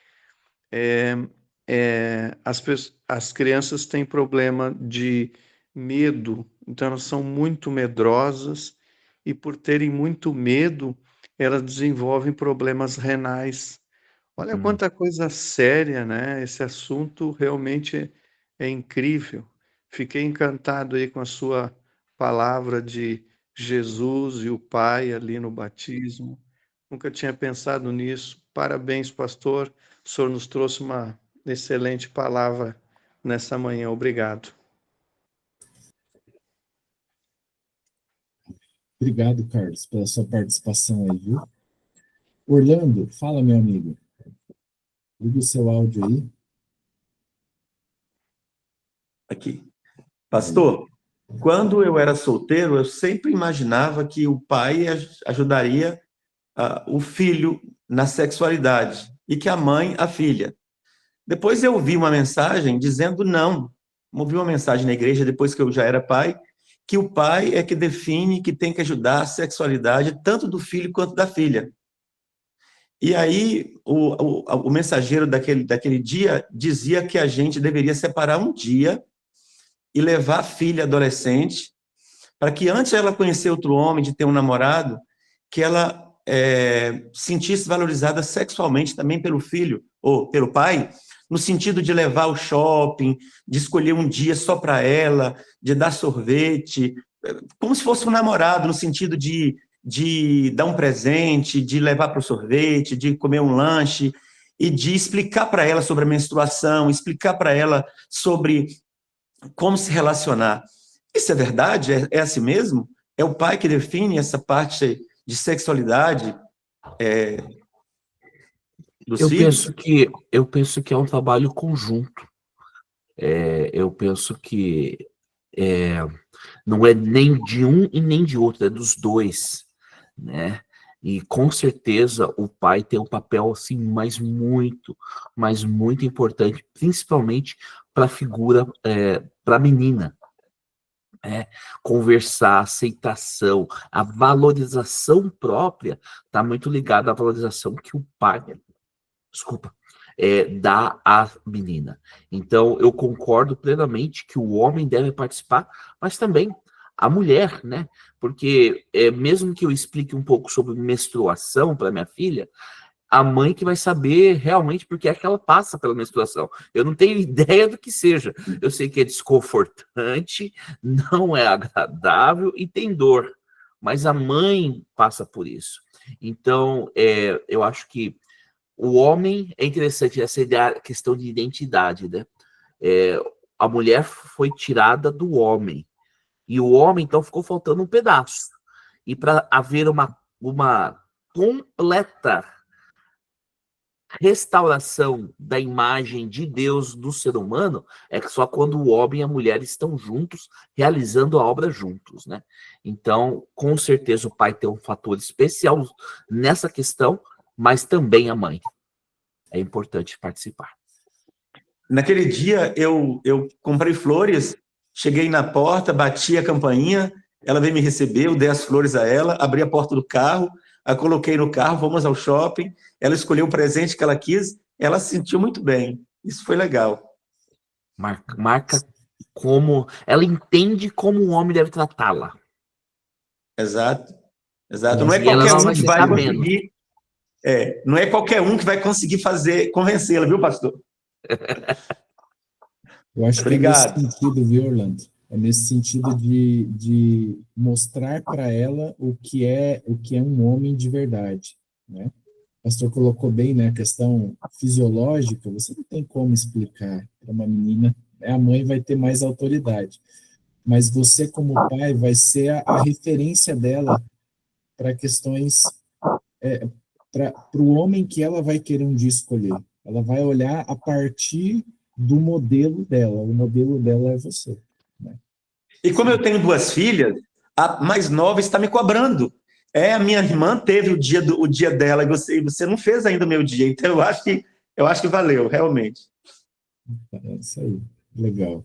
[SPEAKER 4] as crianças têm problema de medo, então elas são muito medrosas e por terem muito medo, elas desenvolvem problemas renais. Olha quanta coisa séria, né? Esse assunto realmente é incrível. Fiquei encantado aí com a sua palavra de Jesus e o Pai ali no batismo. Nunca tinha pensado nisso. Parabéns, pastor. O senhor nos trouxe uma excelente palavra nessa manhã. Obrigado.
[SPEAKER 1] Obrigado, Carlos, pela sua participação aí, viu? Orlando, fala, meu amigo. Liga o seu áudio aí.
[SPEAKER 5] Aqui. Pastor, quando eu era solteiro, eu sempre imaginava que o pai ajudaria o filho na sexualidade e que a mãe, a filha. Depois eu ouvi uma mensagem dizendo não. Ouvi uma mensagem na igreja, depois que eu já era pai, que o pai é que define que tem que ajudar a sexualidade tanto do filho quanto da filha. E aí, o mensageiro daquele dia dizia que a gente deveria separar um dia e levar a filha adolescente para que antes ela conhecer outro homem, de ter um namorado, que ela sentisse valorizada sexualmente também pelo filho, ou pelo pai, no sentido de levar ao shopping, de escolher um dia só para ela, de dar sorvete, como se fosse um namorado, no sentido de dar um presente, de levar para o sorvete, de comer um lanche, e de explicar para ela sobre a menstruação, explicar para ela sobre como se relacionar. Isso é verdade? É assim mesmo? É o pai que define essa parte de sexualidade dos filhos?
[SPEAKER 3] Eu penso que é um trabalho conjunto. Eu penso que não é nem de um e nem de outro, é dos dois, né? E com certeza o pai tem um papel assim, mas muito importante, principalmente para a figura, para a menina. Conversar, aceitação, a valorização própria está muito ligada à valorização que o pai, dá à menina. Então, eu concordo plenamente que o homem deve participar, mas também a mulher, né? Porque mesmo que eu explique um pouco sobre menstruação para minha filha, a mãe que vai saber realmente porque é que ela passa pela menstruação. Eu não tenho ideia do que seja. Eu sei que é desconfortante, não é agradável e tem dor. Mas a mãe passa por isso. Então, eu acho que o homem é interessante, essa questão de identidade, né? A mulher foi tirada do homem. E o homem, então, ficou faltando um pedaço. E para haver uma completa restauração da imagem de Deus do ser humano é só quando o homem e a mulher estão juntos, realizando a obra juntos, né? Então, com certeza o pai tem um fator especial nessa questão, mas também a mãe. É importante participar.
[SPEAKER 5] Naquele dia, eu comprei flores, cheguei na porta, bati a campainha, ela veio me receber, eu dei as flores a ela, abri a porta do carro, a coloquei no carro, fomos ao shopping, ela escolheu o presente que ela quis, ela se sentiu muito bem. Isso foi legal.
[SPEAKER 3] Marca como... Ela entende como um homem deve tratá-la.
[SPEAKER 5] Exato. Exato. Não é
[SPEAKER 3] E ela
[SPEAKER 5] qualquer
[SPEAKER 3] não
[SPEAKER 5] um
[SPEAKER 3] vai
[SPEAKER 5] que vai
[SPEAKER 3] sabendo.
[SPEAKER 5] conseguir... não é qualquer um que vai conseguir convencê-la, viu, pastor?
[SPEAKER 1] Eu acho que
[SPEAKER 5] Obrigado.
[SPEAKER 1] é nesse sentido, viu, Orlando? É nesse sentido de mostrar para ela o que é um homem de verdade, né? O pastor colocou bem, né, a questão fisiológica, você não tem como explicar para uma menina, né? A mãe vai ter mais autoridade, mas você, como pai, vai ser a referência dela para questões, para o homem que ela vai querer um dia escolher. Ela vai olhar a partir do modelo dela. O modelo dela é você, né?
[SPEAKER 5] E como eu tenho 2 filhas, a mais nova está me cobrando. A minha irmã teve o dia dela e você não fez ainda o meu dia. Então eu acho que valeu, realmente.
[SPEAKER 1] É isso aí, legal.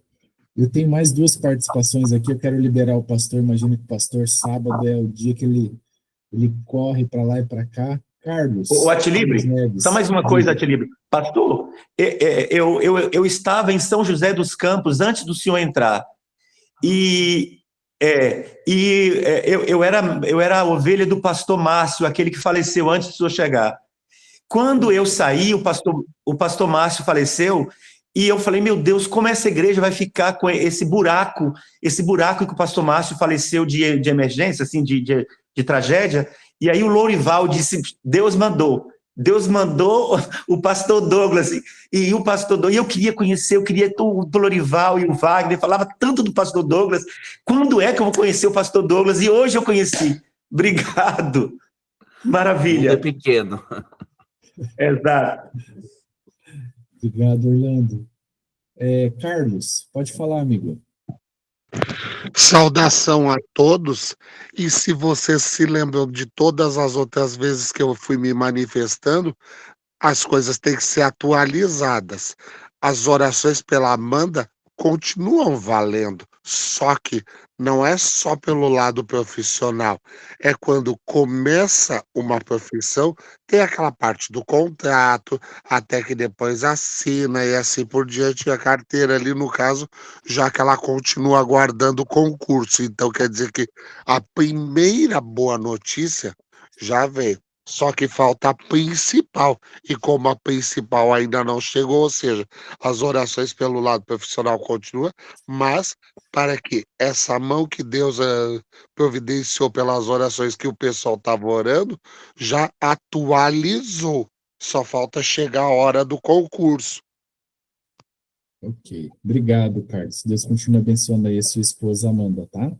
[SPEAKER 1] Eu tenho mais 2 participações aqui. Eu quero liberar o pastor. Imagino que o pastor, sábado é o dia que ele corre para lá e para cá. Carlos.
[SPEAKER 5] O Atilibre,
[SPEAKER 1] Neves,
[SPEAKER 5] só mais uma coisa, Atilibre. Pastor, eu estava em São José dos Campos antes do senhor entrar. Eu era a ovelha do pastor Márcio, aquele que faleceu antes do senhor chegar. Quando eu saí, o pastor Márcio faleceu, e eu falei, meu Deus, como essa igreja vai ficar com esse buraco que o pastor Márcio faleceu de emergência, assim, de tragédia. E aí o Lourival disse, Deus mandou o pastor Douglas, e o pastor Douglas, e eu queria conhecer, o Lourival e o Wagner, falava tanto do pastor Douglas, quando é que eu vou conhecer o pastor Douglas? E hoje eu conheci. Obrigado. Maravilha.
[SPEAKER 3] O mundo é pequeno.
[SPEAKER 5] Exato.
[SPEAKER 1] Obrigado, Orlando. Carlos, pode falar, amigo.
[SPEAKER 6] Saudação a todos, e se vocês se lembram de todas as outras vezes que eu fui me manifestando, as coisas têm que ser atualizadas. As orações pela Amanda continuam valendo, só que não é só pelo lado profissional, é quando começa uma profissão, tem aquela parte do contrato, até que depois assina e assim por diante, a carteira ali, no caso, já que ela continua aguardando o concurso. Então quer dizer que a primeira boa notícia já veio. Só que falta a principal, e como a principal ainda não chegou, ou seja, as orações pelo lado profissional continuam, mas para que essa mão que Deus providenciou pelas orações que o pessoal estava orando, já atualizou. Só falta chegar a hora do concurso.
[SPEAKER 1] Ok. Obrigado, Carlos. Deus continue abençoando aí a sua esposa, Amanda, tá?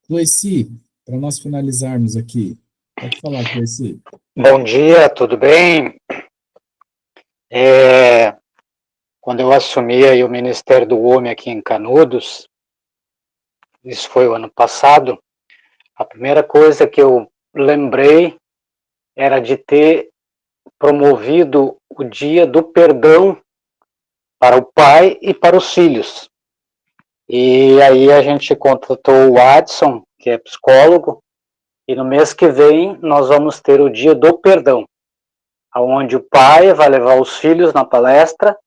[SPEAKER 1] Cleici, para nós finalizarmos aqui, pode falar, Cleici.
[SPEAKER 7] Bom dia, tudo bem? Quando eu assumi aí o Ministério do Homem aqui em Canudos, isso foi o ano passado, a primeira coisa que eu lembrei era de ter promovido o Dia do Perdão para o pai e para os filhos. E aí a gente contratou o Adson, que é psicólogo, e no mês que vem nós vamos ter o Dia do Perdão, onde o pai vai levar os filhos na palestra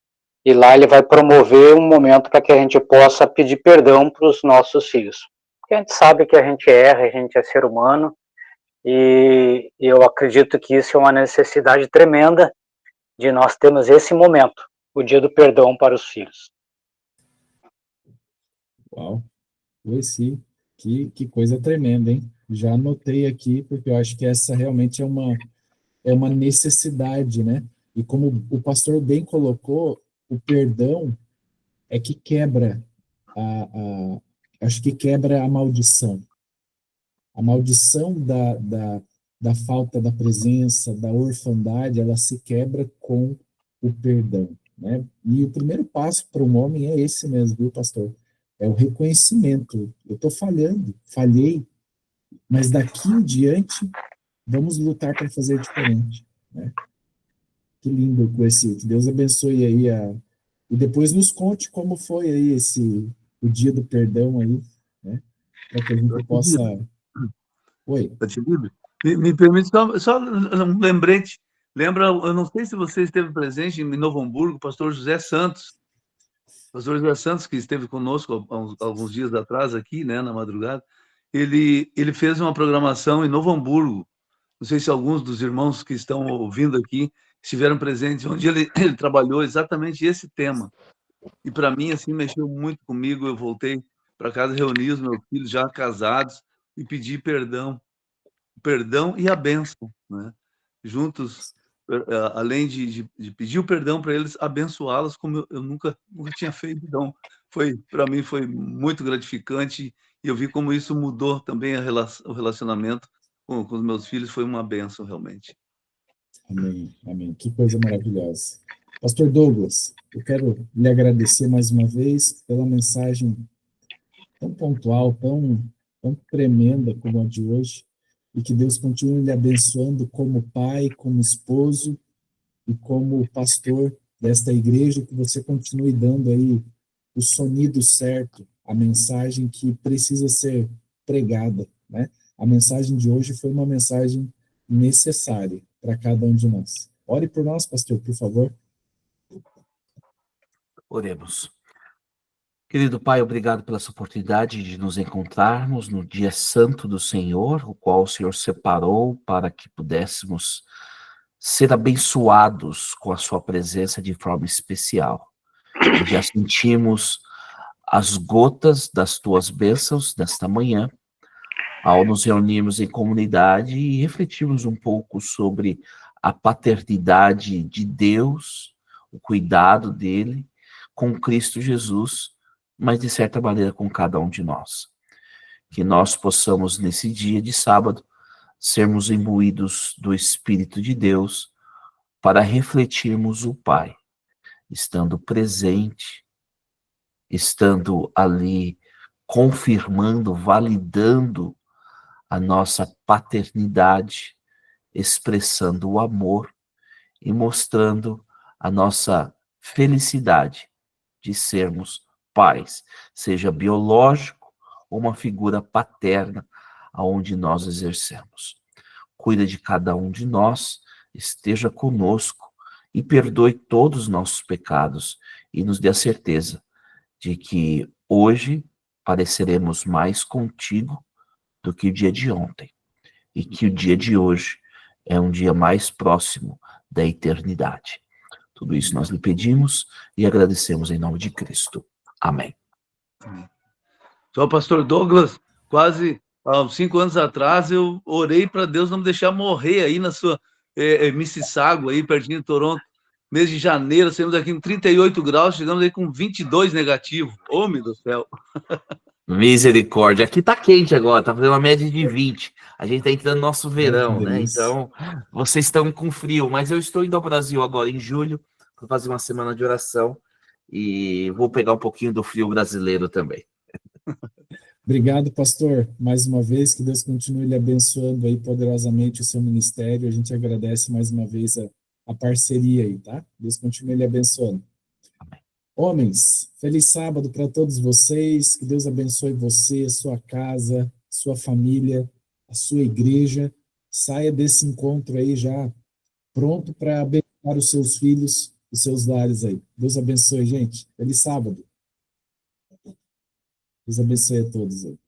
[SPEAKER 7] e lá ele vai promover um momento para que a gente possa pedir perdão para os nossos filhos. Porque a gente sabe que a gente erra, a gente é ser humano, e eu acredito que isso é uma necessidade tremenda de nós termos esse momento, o Dia do Perdão para os filhos.
[SPEAKER 1] Uau, Cleici, que coisa tremenda, hein? Já anotei aqui, porque eu acho que essa realmente é uma necessidade, né? E como o pastor bem colocou, o perdão é que quebra acho que quebra a maldição. A maldição da falta da presença, da orfandade, ela se quebra com o perdão, né? E o primeiro passo para um homem é esse mesmo, viu, pastor? É o reconhecimento. Eu estou falhando, falhei, mas daqui em diante vamos lutar para fazer diferente, né? Que lindo com esse. Que Deus abençoe aí e depois nos conte como foi aí o dia do perdão aí, né? Para que a gente possa. Oi.
[SPEAKER 2] Me permite só um lembrete. Lembra, eu não sei se você esteve presente em Novo Hamburgo, o pastor José Santos. Pastor José Santos, que esteve conosco alguns dias atrás aqui, né, na madrugada, ele fez uma programação em Novo Hamburgo. Não sei se alguns dos irmãos que estão ouvindo aqui estiveram presentes, onde ele trabalhou exatamente esse tema. E para mim, assim, mexeu muito comigo. Eu voltei para casa, reuni os meus filhos já casados e pedi perdão e a bênção, né? Juntos, além de pedir o perdão para eles, abençoá-los como eu nunca tinha feito. Então, para mim foi muito gratificante e eu vi como isso mudou também o relacionamento com os meus filhos. Foi uma bênção, realmente.
[SPEAKER 1] Amém, amém. Que coisa maravilhosa. Pastor Douglas, eu quero lhe agradecer mais uma vez pela mensagem tão pontual, tão tremenda como a de hoje, e que Deus continue lhe abençoando como pai, como esposo e como pastor desta igreja, que você continue dando aí o sonido certo, a mensagem que precisa ser pregada, né? A mensagem de hoje foi uma mensagem necessária para cada um de nós. Ore por nós, pastor, por favor.
[SPEAKER 3] Oremos. Querido Pai, obrigado pela essa oportunidade de nos encontrarmos no dia santo do Senhor, o qual o Senhor separou para que pudéssemos ser abençoados com a sua presença de forma especial. E já sentimos as gotas das tuas bênçãos nesta manhã, ao nos reunirmos em comunidade e refletirmos um pouco sobre a paternidade de Deus, o cuidado dele com Cristo Jesus, mas de certa maneira com cada um de nós. Que nós possamos, nesse dia de sábado, sermos imbuídos do Espírito de Deus para refletirmos o Pai, estando presente, estando ali confirmando, validando a nossa paternidade, expressando o amor e mostrando a nossa felicidade de sermos pais, seja biológico ou uma figura paterna aonde nós exercemos. Cuida de cada um de nós, esteja conosco e perdoe todos os nossos pecados e nos dê a certeza de que hoje pareceremos mais contigo do que o dia de ontem e que o dia de hoje é um dia mais próximo da eternidade. Tudo isso nós lhe pedimos e agradecemos em nome de Cristo. Amém.
[SPEAKER 2] Só o pastor Douglas, quase há 5 anos atrás, eu orei para Deus não me deixar morrer aí na sua Mississauga, aí pertinho de Toronto. Mês de janeiro, saímos aqui com 38 graus, chegamos aí com 22 negativo. Ô, meu Deus do céu.
[SPEAKER 3] Misericórdia. Aqui tá quente agora, tá fazendo uma média de 20. A gente tá entrando no nosso verão, né? Então, vocês estão com frio, mas eu estou indo ao Brasil agora em julho para fazer uma semana de oração e vou pegar um pouquinho do frio brasileiro também.
[SPEAKER 1] Obrigado, pastor, mais uma vez, que Deus continue lhe abençoando aí poderosamente o seu ministério. A gente agradece mais uma vez a parceria aí, tá? Deus continue lhe abençoando.
[SPEAKER 3] Amém.
[SPEAKER 1] Homens, feliz sábado para todos vocês, que Deus abençoe você, sua casa, sua família, a sua igreja. Saia desse encontro aí já pronto para abençoar os seus filhos, os seus lares aí. Deus abençoe, gente. Feliz sábado. Deus abençoe a todos aí.